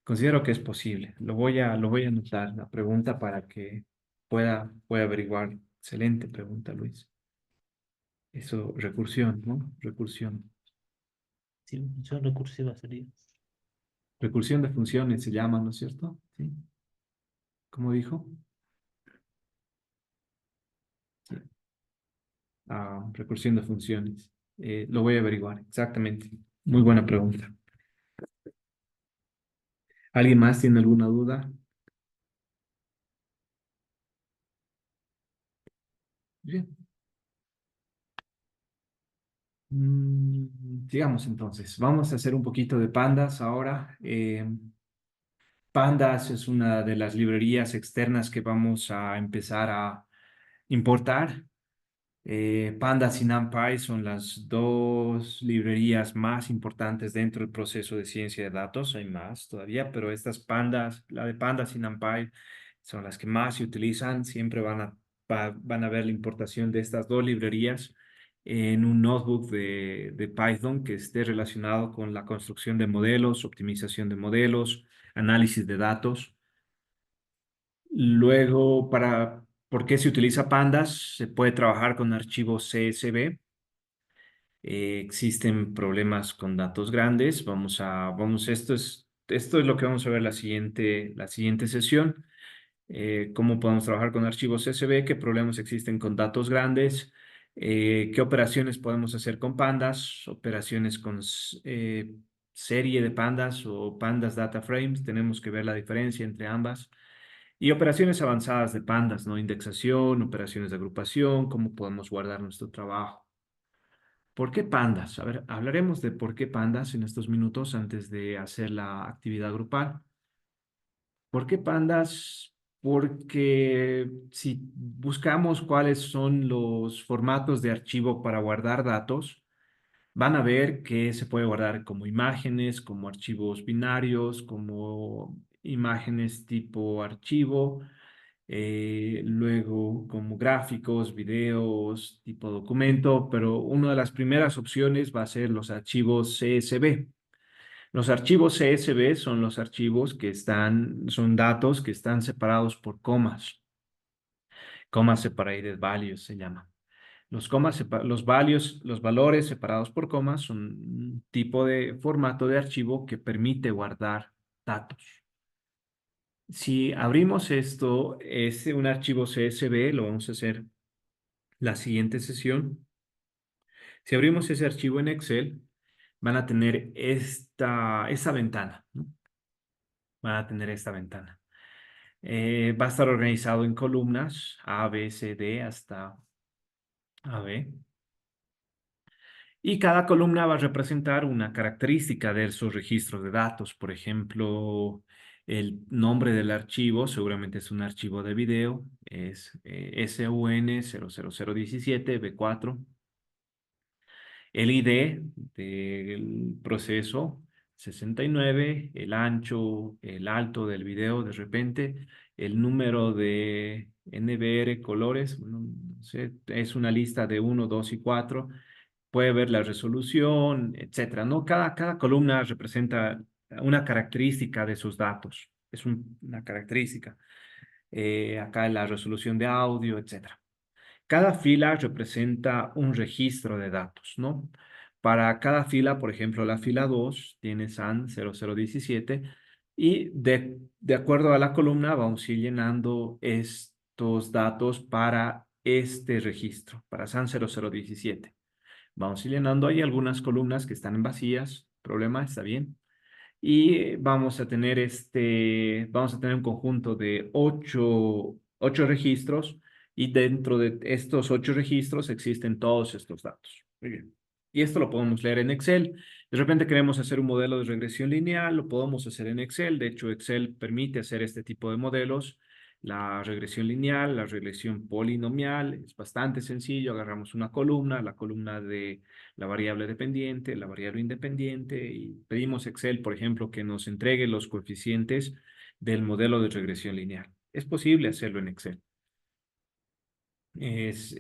Speaker 1: considero que es posible. Lo voy a anotar la pregunta para que pueda averiguar. Excelente pregunta, Luis. Eso, recursión, ¿no? Recursión.
Speaker 6: Sí, función recursiva sería.
Speaker 1: Recursión de funciones se llama, ¿no es cierto? Sí. ¿Cómo dijo? Sí. Recursión de funciones. Lo voy a averiguar, exactamente. Muy buena pregunta. ¿Alguien más tiene alguna duda? Bien. Sigamos entonces. Vamos a hacer un poquito de Pandas ahora. Pandas es una de las librerías externas que vamos a empezar a importar. Pandas y NumPy son las dos librerías más importantes dentro del proceso de ciencia de datos. Hay más todavía, pero estas Pandas, la de Pandas y NumPy, son las que más se utilizan. Siempre van a ver la importación de estas dos librerías en un notebook de Python que esté relacionado con la construcción de modelos, optimización de modelos, análisis de datos. Luego, ¿por qué se utiliza Pandas? Se puede trabajar con archivos CSV. Existen problemas con datos grandes. Esto es lo que vamos a ver la siguiente sesión. Cómo podemos trabajar con archivos CSV, qué problemas existen con datos grandes, qué operaciones podemos hacer con Pandas, operaciones con serie de Pandas o Pandas Data Frames. Tenemos que ver la diferencia entre ambas. Y operaciones avanzadas de Pandas, ¿no? Indexación, operaciones de agrupación, cómo podemos guardar nuestro trabajo. ¿Por qué Pandas? A ver, hablaremos de por qué Pandas en estos minutos antes de hacer la actividad grupal. ¿Por qué Pandas? Porque si buscamos cuáles son los formatos de archivo para guardar datos, van a ver que se puede guardar como imágenes, como archivos binarios, como imágenes tipo archivo, luego como gráficos, videos, tipo documento, pero una de las primeras opciones va a ser los archivos CSV. Los archivos CSV son los archivos son datos que están separados por comas. Comma separated values se llama. Los valores separados por comas son un tipo de formato de archivo que permite guardar datos. Si abrimos esto, es un archivo CSV, lo vamos a hacer la siguiente sesión. Si abrimos ese archivo en Excel, van a tener esta ventana, ¿no? Van a tener esta ventana. Va a estar organizado en columnas A, B, C, D hasta AB. Y cada columna va a representar una característica de esos registros de datos. Por ejemplo, el nombre del archivo seguramente es un archivo de video, es SUN 00017 B4. El ID del proceso 69, el ancho, el alto del video de repente, el número de NBR colores, no sé, es una lista de 1, 2 y 4. Puede ver la resolución, etcétera, ¿no? Cada columna representa una característica de sus datos. Es una característica. Acá la resolución de audio, etcétera. Cada fila representa un registro de datos, ¿no? Para cada fila, por ejemplo, la fila 2 tiene SAN 0017 y de acuerdo a la columna vamos a ir llenando estos datos para este registro, para SAN 0017. Vamos a ir llenando ahí algunas columnas que están en vacías, problema, está bien. Y vamos a tener un conjunto de ocho registros y dentro de estos 8 registros existen todos estos datos. Muy bien. Y esto lo podemos leer en Excel. De repente queremos hacer un modelo de regresión lineal, lo podemos hacer en Excel. De hecho, Excel permite hacer este tipo de modelos. La regresión lineal, la regresión polinomial, es bastante sencillo. Agarramos una columna, la columna de la variable dependiente, la variable independiente y pedimos Excel, por ejemplo, que nos entregue los coeficientes del modelo de regresión lineal. Es posible hacerlo en Excel. Es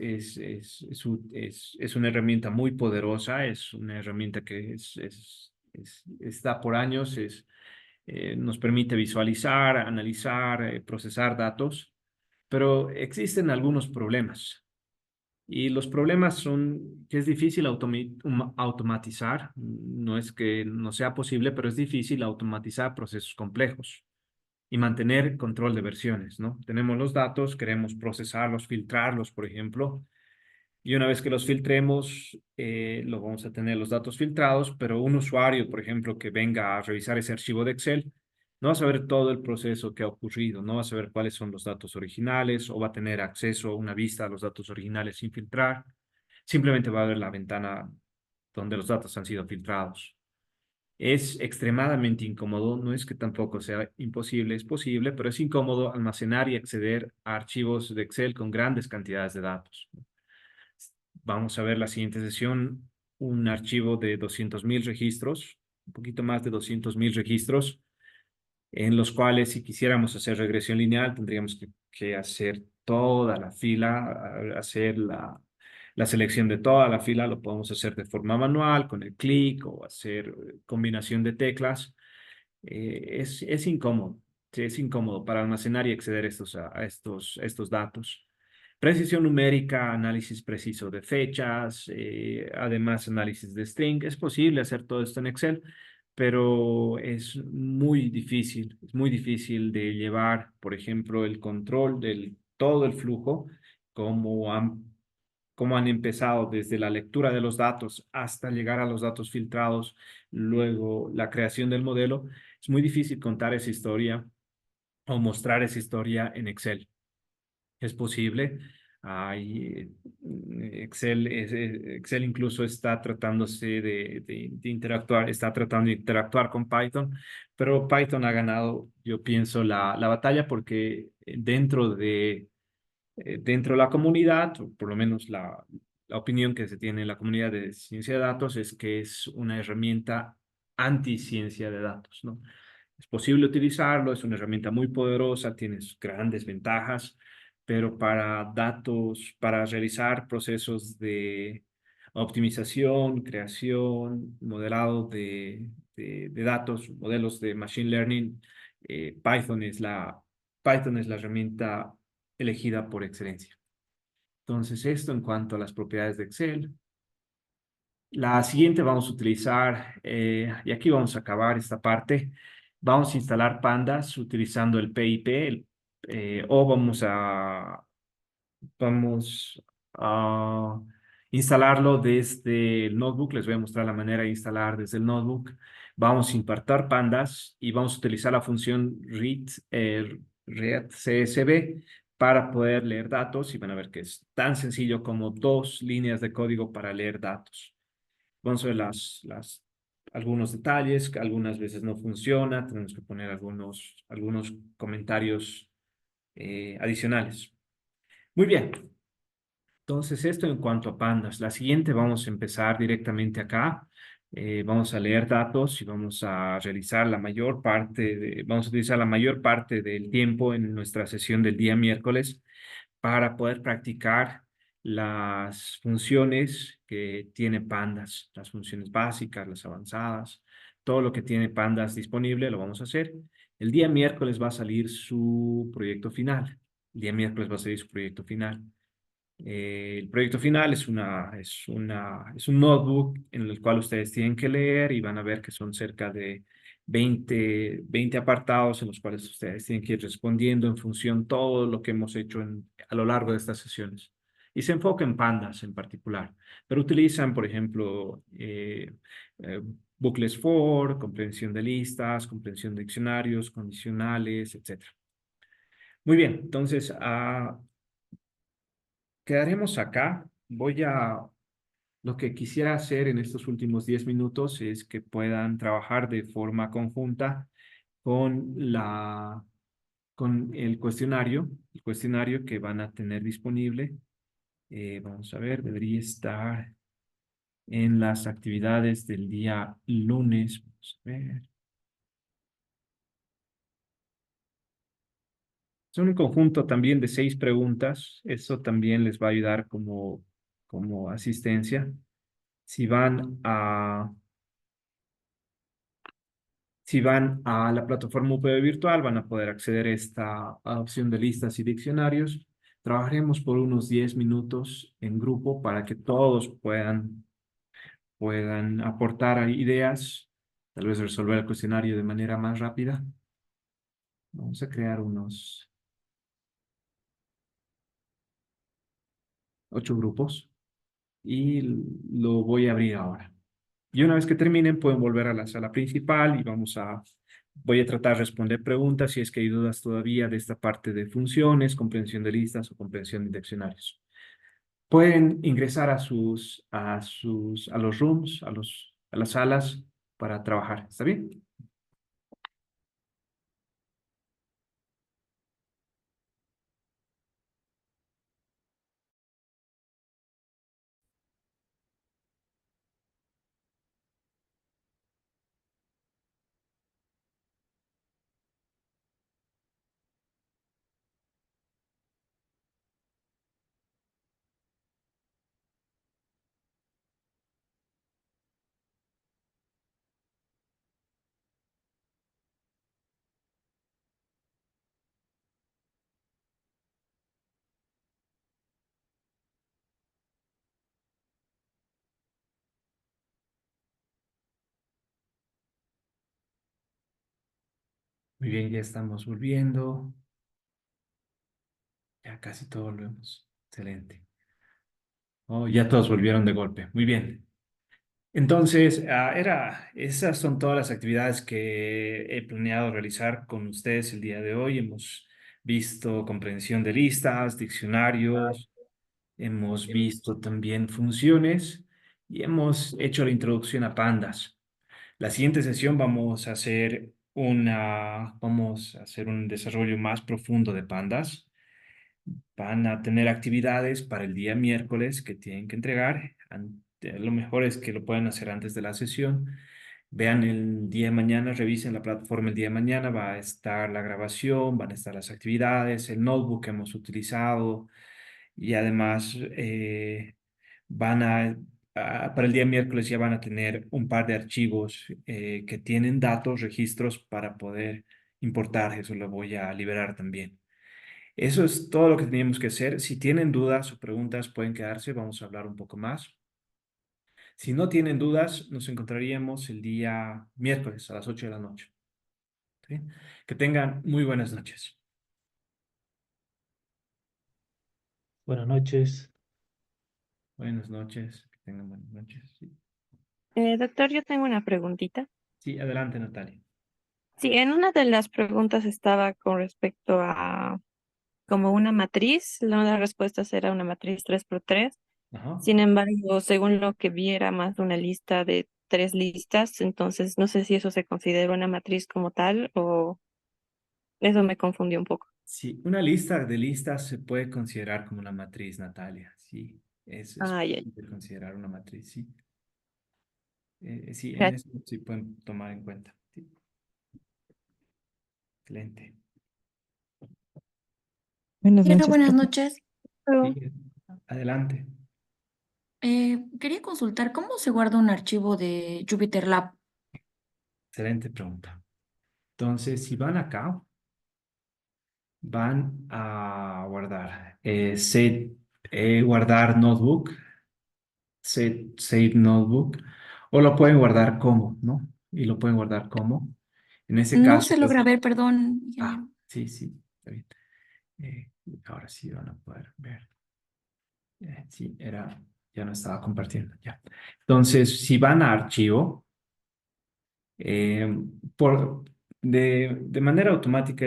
Speaker 1: una herramienta muy poderosa, es una herramienta que está por años, nos permite visualizar, analizar, procesar datos, pero existen algunos problemas. Y los problemas son que es difícil automatizar, no es que no sea posible, pero es difícil automatizar procesos complejos y mantener control de versiones, ¿no? Tenemos los datos, queremos procesarlos, filtrarlos, por ejemplo, y una vez que los filtremos, lo vamos a tener los datos filtrados, pero un usuario, por ejemplo, que venga a revisar ese archivo de Excel, No va a saber todo el proceso que ha ocurrido, no va a saber cuáles son los datos originales o va a tener acceso a una vista a los datos originales sin filtrar. Simplemente va a ver la ventana donde los datos han sido filtrados. Es extremadamente incómodo, no es que tampoco sea imposible, es posible, pero es incómodo almacenar y acceder a archivos de Excel con grandes cantidades de datos. Vamos a ver la siguiente sesión, un archivo de 200.000 registros, un poquito más de 200.000 registros, en los cuales si quisiéramos hacer regresión lineal tendríamos que hacer toda la fila, hacer la selección de toda la fila, lo podemos hacer de forma manual con el clic o hacer combinación de teclas. Es incómodo, sí, es incómodo para almacenar y acceder a estos datos. Precisión numérica, análisis preciso de fechas, además análisis de string. Es posible hacer todo esto en Excel, pero es muy difícil de llevar, por ejemplo, el control del todo el flujo, como han empezado desde la lectura de los datos hasta llegar a los datos filtrados, luego la creación del modelo. Es muy difícil contar esa historia o mostrar esa historia en Excel. Es posible. Excel incluso está tratándose de interactuar, está tratando de interactuar con Python, pero Python ha ganado, yo pienso, la batalla porque dentro de la comunidad, o por lo menos la opinión que se tiene en la comunidad de ciencia de datos es que es una herramienta anti-ciencia de datos, ¿no? Es posible utilizarlo, es una herramienta muy poderosa, tiene sus grandes ventajas, pero para datos, para realizar procesos de optimización, creación, modelado de datos, modelos de machine learning, eh, Python es la, Python es la herramienta elegida por excelencia. Entonces, esto en cuanto a las propiedades de Excel. La siguiente vamos a utilizar, y aquí vamos a acabar esta parte, vamos a instalar pandas utilizando el PIP, o vamos a instalarlo desde el notebook. Les voy a mostrar la manera de instalar desde el notebook. Vamos a importar pandas y vamos a utilizar la función read CSV para poder leer datos, y van a ver que es tan sencillo como 2 líneas de código para leer datos. Vamos a ver algunos detalles, que algunas veces no funciona, tenemos que poner algunos comentarios adicionales. Muy bien, entonces esto en cuanto a pandas. La siguiente vamos a empezar directamente acá. Vamos a leer datos y vamos a realizar vamos a utilizar la mayor parte del tiempo en nuestra sesión del día miércoles para poder practicar las funciones que tiene Pandas, las funciones básicas, las avanzadas, todo lo que tiene Pandas disponible lo vamos a hacer. El día miércoles va a salir su proyecto final. El día miércoles va a salir su proyecto final. El proyecto final es un notebook en el cual ustedes tienen que leer y van a ver que son cerca de 20 apartados en los cuales ustedes tienen que ir respondiendo en función todo lo que hemos hecho a lo largo de estas sesiones. Y se enfoca en pandas en particular, pero utilizan, por ejemplo, eh, bucles for, comprensión de listas, comprensión de diccionarios, condicionales, etc. Muy bien, entonces, quedaremos acá. Lo que quisiera hacer en estos últimos 10 minutos es que puedan trabajar de forma conjunta con con el cuestionario que van a tener disponible. Vamos a ver, debería estar en las actividades del día lunes. Vamos a ver. Son un conjunto también de 6 preguntas. Eso también les va a ayudar como asistencia. Si van a, si van a la plataforma UPB virtual, van a poder acceder a esta opción de listas y diccionarios. Trabajaremos por unos 10 minutos en grupo para que todos puedan aportar ahí ideas, tal vez resolver el cuestionario de manera más rápida. Vamos a crear unos 8 grupos y lo voy a abrir ahora. Y una vez que terminen, pueden volver a la sala principal y vamos a Voy a tratar de responder preguntas si es que hay dudas todavía de esta parte de funciones, comprensión de listas o comprensión de diccionarios. Pueden ingresar a los rooms, a las salas para trabajar. ¿Está bien? Muy bien, ya estamos volviendo. Ya casi todos volvemos. Excelente. Oh, ya todos volvieron de golpe. Muy bien. Entonces, esas son todas las actividades que he planeado realizar con ustedes el día de hoy. Hemos visto comprensión de listas, diccionarios, hemos visto también funciones y hemos hecho la introducción a pandas. La siguiente sesión vamos a hacer un desarrollo más profundo de pandas. Van a tener actividades para el día miércoles que tienen que entregar. Lo mejor es que lo puedan hacer antes de la sesión. Vean el día de mañana, revisen la plataforma el día de mañana, va a estar la grabación, van a estar las actividades, el notebook que hemos utilizado y además para el día miércoles ya van a tener un par de archivos que tienen datos, registros para poder importar. Eso lo voy a liberar también. Eso es todo lo que teníamos que hacer. Si tienen dudas o preguntas, pueden quedarse. Vamos a hablar un poco más. Si no tienen dudas, nos encontraríamos el día miércoles a las 8 de la noche. ¿Sí? Que tengan muy buenas noches.
Speaker 6: Buenas noches.
Speaker 1: Buenas noches. Que tengan buenas noches. Sí,
Speaker 7: Doctor, yo tengo una preguntita.
Speaker 1: sí, adelante, Natalia.
Speaker 7: Sí, en una de las preguntas estaba con respecto a como una matriz, una de las respuestas era una matriz 3x3.
Speaker 1: Ajá.
Speaker 7: Sin embargo, según lo que vi era más una lista de 3 listas, entonces no sé si eso se considera una matriz como tal o eso me confundió un poco.
Speaker 1: Sí, una lista de listas se puede considerar como una matriz, Natalia. Sí, es
Speaker 7: Ah, ya,
Speaker 1: posible considerar una matriz, sí. Sí, en
Speaker 7: ya.
Speaker 1: eso sí pueden tomar en cuenta. Sí, excelente.
Speaker 6: Buenas
Speaker 8: Hola,
Speaker 6: noches,
Speaker 8: buenas
Speaker 6: profe.
Speaker 8: noches.
Speaker 7: Pero,
Speaker 1: Sí, adelante.
Speaker 8: Quería consultar cómo se guarda un archivo de Jupyter Lab.
Speaker 1: Excelente pregunta. Entonces, si van acá, van a guardar, guardar notebook, save notebook, o lo pueden guardar como, ¿no? Y lo pueden guardar como. En ese
Speaker 8: No
Speaker 1: caso,
Speaker 8: se logra ver, perdón,
Speaker 1: ah,
Speaker 8: ingeniero.
Speaker 1: sí, sí, está bien. Eh, ahora sí van a poder ver. Sí, ya no estaba compartiendo, ya. Entonces, si van a archivo, Eh, por, de manera automática,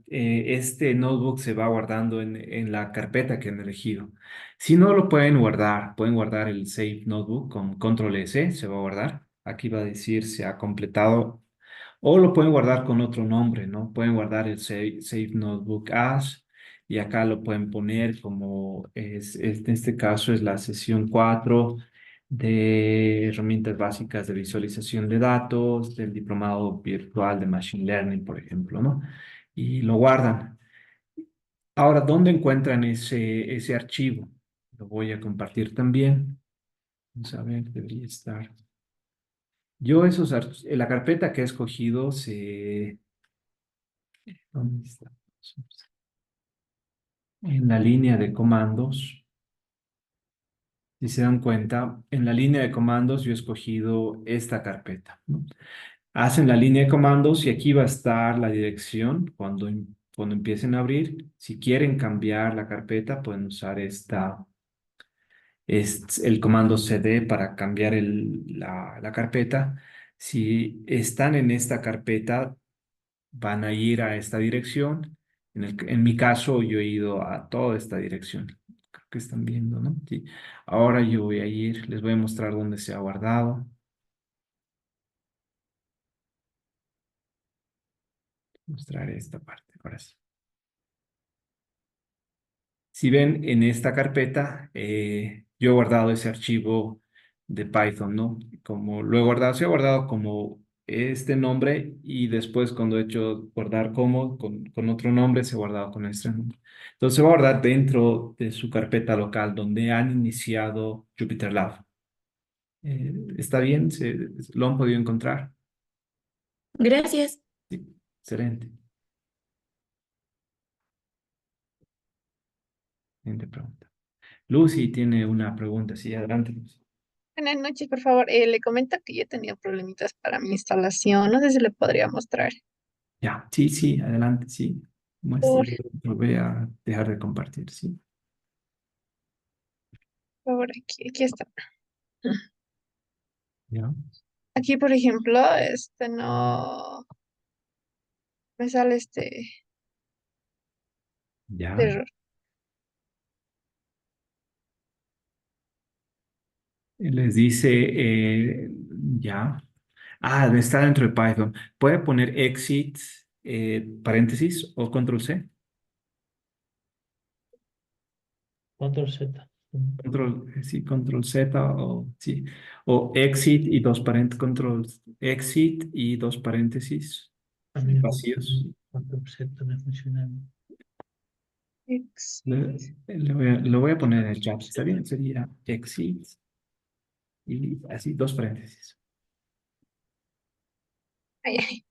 Speaker 1: este notebook se va guardando en la carpeta que han elegido. Si no lo pueden guardar el Save Notebook con Control S, se va a guardar. Aquí va a decir se ha completado. O lo pueden guardar con otro nombre, ¿no? Pueden guardar el Save Notebook As y acá lo pueden poner como en este caso es la sesión 4 de herramientas básicas de visualización de datos, del diplomado virtual de Machine Learning, por ejemplo, ¿no? Y lo guardan. Ahora, ¿dónde encuentran ese archivo? Lo voy a compartir también. Vamos a ver, debería estar. La carpeta que he escogido ¿Dónde está? En la línea de comandos. Si se dan cuenta, en la línea de comandos yo he escogido esta carpeta, ¿no? Hacen la línea de comandos y aquí va a estar la dirección cuando empiecen a abrir. Si quieren cambiar la carpeta, pueden usar el comando cd para cambiar la carpeta. Si están en esta carpeta, van a ir a esta dirección. En mi caso, yo he ido a toda esta dirección. Creo que están viendo, ¿no? Sí. Ahora yo voy a ir, les voy a mostrar dónde se ha guardado. Mostrar esta parte, ahora sí. Si ven en esta carpeta, yo he guardado ese archivo de Python, ¿no? Como lo he guardado, se ha guardado como este nombre y después cuando he hecho guardar como con otro nombre, se ha guardado con este nombre. Entonces se va a guardar dentro de su carpeta local donde han iniciado Jupyter Lab. ¿Está bien? ¿Lo han podido encontrar?
Speaker 8: Gracias.
Speaker 1: Sí, excelente. Siguiente pregunta. Lucy tiene una pregunta, sí, adelante, Lucy.
Speaker 3: Buenas noches, por favor. Le comento que yo he tenido problemitas para mi instalación. No sé si le podría mostrar.
Speaker 1: Ya, sí, sí, adelante, sí. Muestre,
Speaker 3: Por
Speaker 1: lo voy a dejar de compartir, sí.
Speaker 3: favor, aquí está.
Speaker 1: Ya,
Speaker 3: Aquí, por ejemplo, no me sale este
Speaker 1: ya.
Speaker 3: error.
Speaker 1: Les dice, ya. Ah, está dentro de Python. Puede poner exit, paréntesis o control C.
Speaker 6: Control Z.
Speaker 1: Sí, control Z o sí. O exit y dos paréntesis, control exit y dos paréntesis
Speaker 6: A mí
Speaker 1: vacíos.
Speaker 6: Control Z me funciona.
Speaker 1: Lo voy a poner en el chat. ¿Está bien? Sería exit y así dos paréntesis.
Speaker 3: Ay, ay.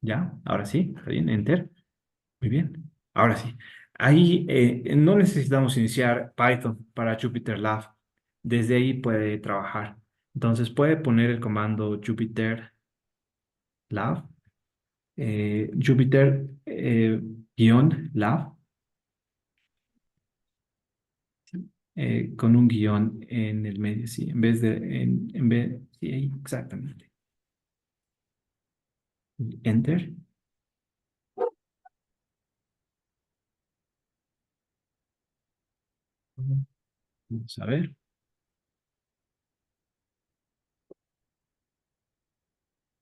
Speaker 1: Ya, ahora sí, está bien, enter. Muy bien, ahora sí. Ahí no necesitamos iniciar Python para Jupyter Lab. Desde ahí puede trabajar. Entonces puede poner el comando Jupyter Lab, Jupyter guión Lab, con un guión en el medio, sí, en vez de, en vez, sí, ahí, exactamente. Enter. Vamos a ver.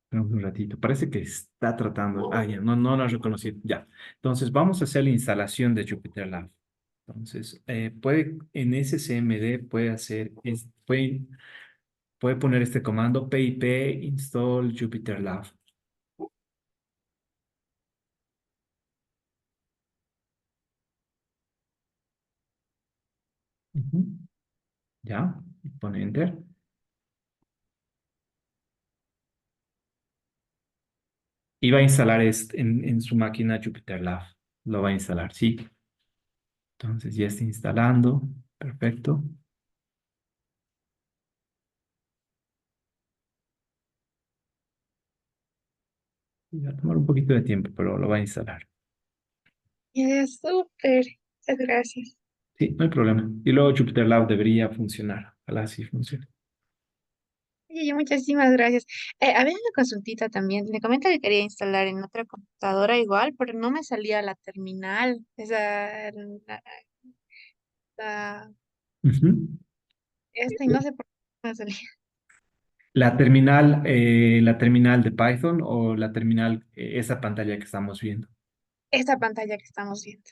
Speaker 1: Esperamos un ratito. Parece que está tratando. Ah, ya, no lo ha reconocido. Ya. Entonces, vamos a hacer la instalación de Jupyter Lab. Entonces, en ese CMD puede poner este comando pip install Jupyter Lab. Ujú. Ya, y pone enter. Y va a instalar en su máquina Jupyter Lab. Lo va a instalar, sí. Entonces, ya está instalando. Perfecto. Y va a tomar un poquito de tiempo, pero lo va a instalar.
Speaker 3: Ya, súper. Muchas gracias.
Speaker 1: Sí, no hay problema. Y luego Jupyter Lab debería funcionar. Ojalá sí funcione.
Speaker 3: Oye, muchísimas gracias. Había una consultita también. Le comento que quería instalar en otra computadora igual, pero no me salía la terminal. La-
Speaker 1: Ujú.
Speaker 3: esta y no sé por qué no me salía.
Speaker 1: La terminal de Python o la terminal, esa pantalla que estamos viendo.
Speaker 3: Esta pantalla que estamos viendo.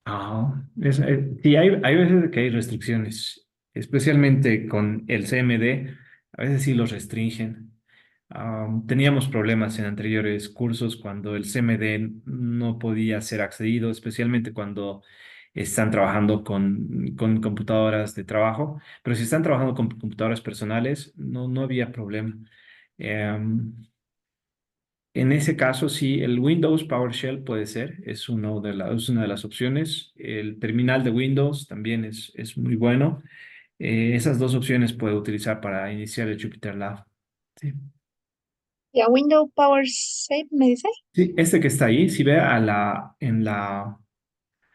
Speaker 1: Ah, sí, hay veces que hay restricciones, especialmente con el CMD, a veces sí los restringen. Teníamos problemas en anteriores cursos cuando el CMD no podía ser accedido, especialmente cuando están trabajando con computadoras de trabajo, pero si están trabajando con computadoras personales, no había problema. Em, en ese caso, sí, el Windows PowerShell puede ser, es una de las opciones. El terminal de Windows también es muy bueno. Esas dos opciones puede utilizar para iniciar el Jupyter Lab. Sí.
Speaker 3: Ya, Window Power Save, ¿me dice?
Speaker 1: Sí, este que está ahí, si ve en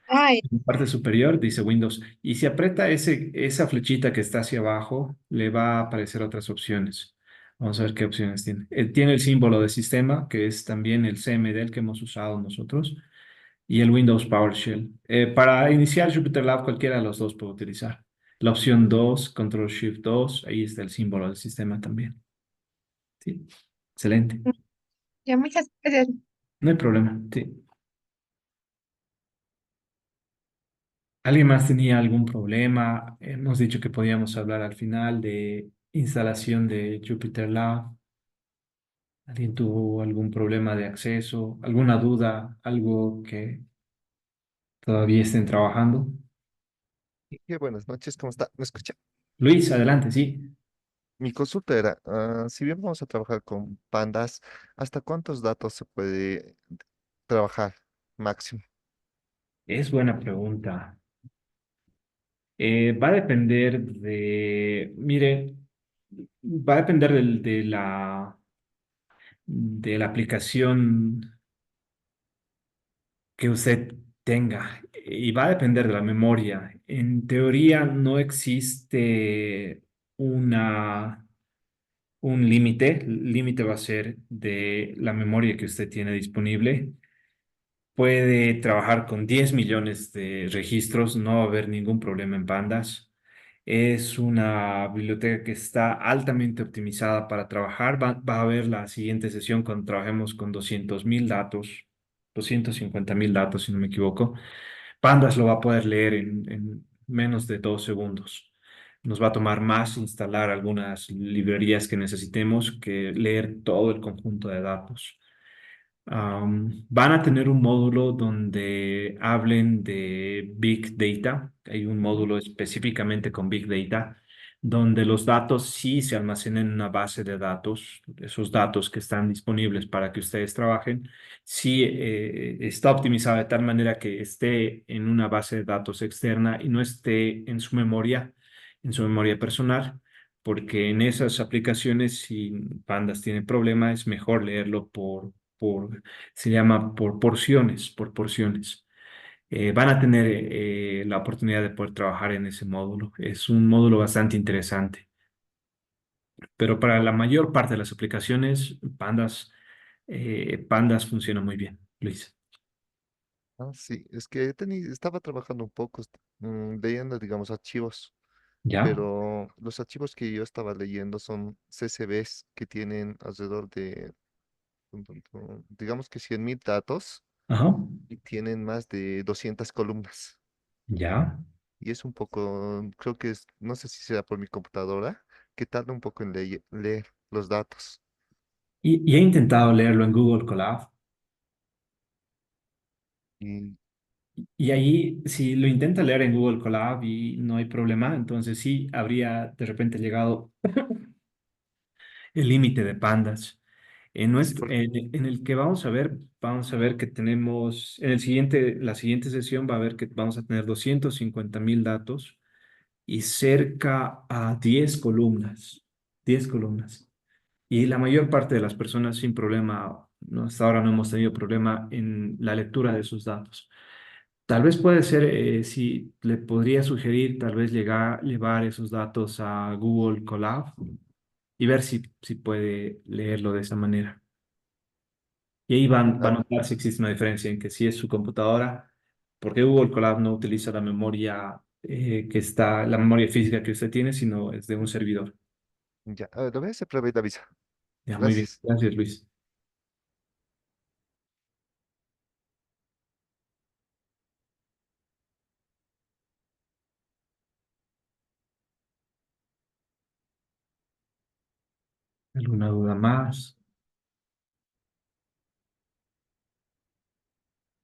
Speaker 3: Ay,
Speaker 1: la parte superior, dice Windows. Y si aprieta esa flechita que está hacia abajo, le va a aparecer otras opciones. Vamos a ver qué opciones tiene. Tiene el símbolo de sistema, que es también el CMD que hemos usado nosotros, y el Windows PowerShell. Para iniciar Jupyter Lab, cualquiera de los dos puede utilizar. La opción 2, Control Shift 2, ahí está el símbolo del sistema también. Sí, excelente.
Speaker 3: Ya, muchas gracias.
Speaker 1: No hay problema. Sí. ¿Alguien más tenía algún problema? Hemos dicho que podíamos hablar al final de instalación de Jupyter Lab. ¿Alguien tuvo algún problema de acceso, alguna duda, algo que todavía estén trabajando?
Speaker 9: Buenas noches, ¿cómo está? ¿Me escucha?
Speaker 1: Luis, adelante, sí.
Speaker 9: Mi consulta era, si bien vamos a trabajar con pandas, ¿hasta cuántos datos se puede trabajar máximo?
Speaker 1: Es buena pregunta. Va a depender mire, va a depender de la aplicación que usted tenga y va a depender de la memoria. En teoría no existe una, un límite. El límite va a ser de la memoria que usted tiene disponible. Puede trabajar con 10 millones de registros, no va a haber ningún problema en Pandas. Es una biblioteca que está altamente optimizada para trabajar. Va a haber la siguiente sesión cuando trabajemos con 200.000 datos, 250.000 datos, si no me equivoco. Pandas lo va a poder leer en menos de 2 segundos. Nos va a tomar más instalar algunas librerías que necesitemos que leer todo el conjunto de datos. Van a tener un módulo donde hablen de Big Data. Hay un módulo específicamente con Big Data, donde los datos sí se almacenan en una base de datos. Esos datos que están disponibles para que ustedes trabajen, sí está optimizado de tal manera que esté en una base de datos externa y no esté en su memoria personal. Porque en esas aplicaciones, si Pandas tiene problema, es mejor leerlo se llama por porciones, por porciones. Van a tener la oportunidad de poder trabajar en ese módulo. Es un módulo bastante interesante, pero para la mayor parte de las aplicaciones, Pandas funciona muy bien, Luis.
Speaker 9: Sí, es que estaba trabajando un poco, leyendo, digamos, archivos,
Speaker 1: ¿Ya?
Speaker 9: pero los archivos que yo estaba leyendo son CSVs que tienen alrededor de, digamos que 100.000 datos
Speaker 1: Ajá.
Speaker 9: y tienen más de 200 columnas.
Speaker 1: ¿Ya?
Speaker 9: Y es un poco, creo que es, no sé si será por mi computadora, que tarda un poco en leer los datos.
Speaker 1: Y he intentado leerlo en Google Colab.
Speaker 9: Y
Speaker 1: Y ahí, si lo intenta leer en Google Colab y no hay problema, entonces sí habría de repente llegado el límite de pandas.
Speaker 9: sí, porque
Speaker 1: En el que vamos a ver que tenemos, la siguiente sesión va a ver que vamos a tener 250.000 datos y cerca a 10 columnas, 10 columnas. Y la mayor parte de las personas sin problema, no, hasta ahora no hemos tenido problema en la lectura de esos datos. Tal vez puede ser, si le podría sugerir, tal vez llevar esos datos a Google Colab y ver si puede leerlo de esa manera. Y ahí va a
Speaker 9: ah,
Speaker 1: notar si existe una diferencia en que si es su computadora, porque Google Colab no utiliza la memoria la memoria física que usted tiene, sino es de un servidor.
Speaker 9: ya, lo voy a hacer prueba y te aviso.
Speaker 1: Ya, muy bien.
Speaker 9: Gracias.
Speaker 1: Gracias, Luis. ¿Alguna duda más?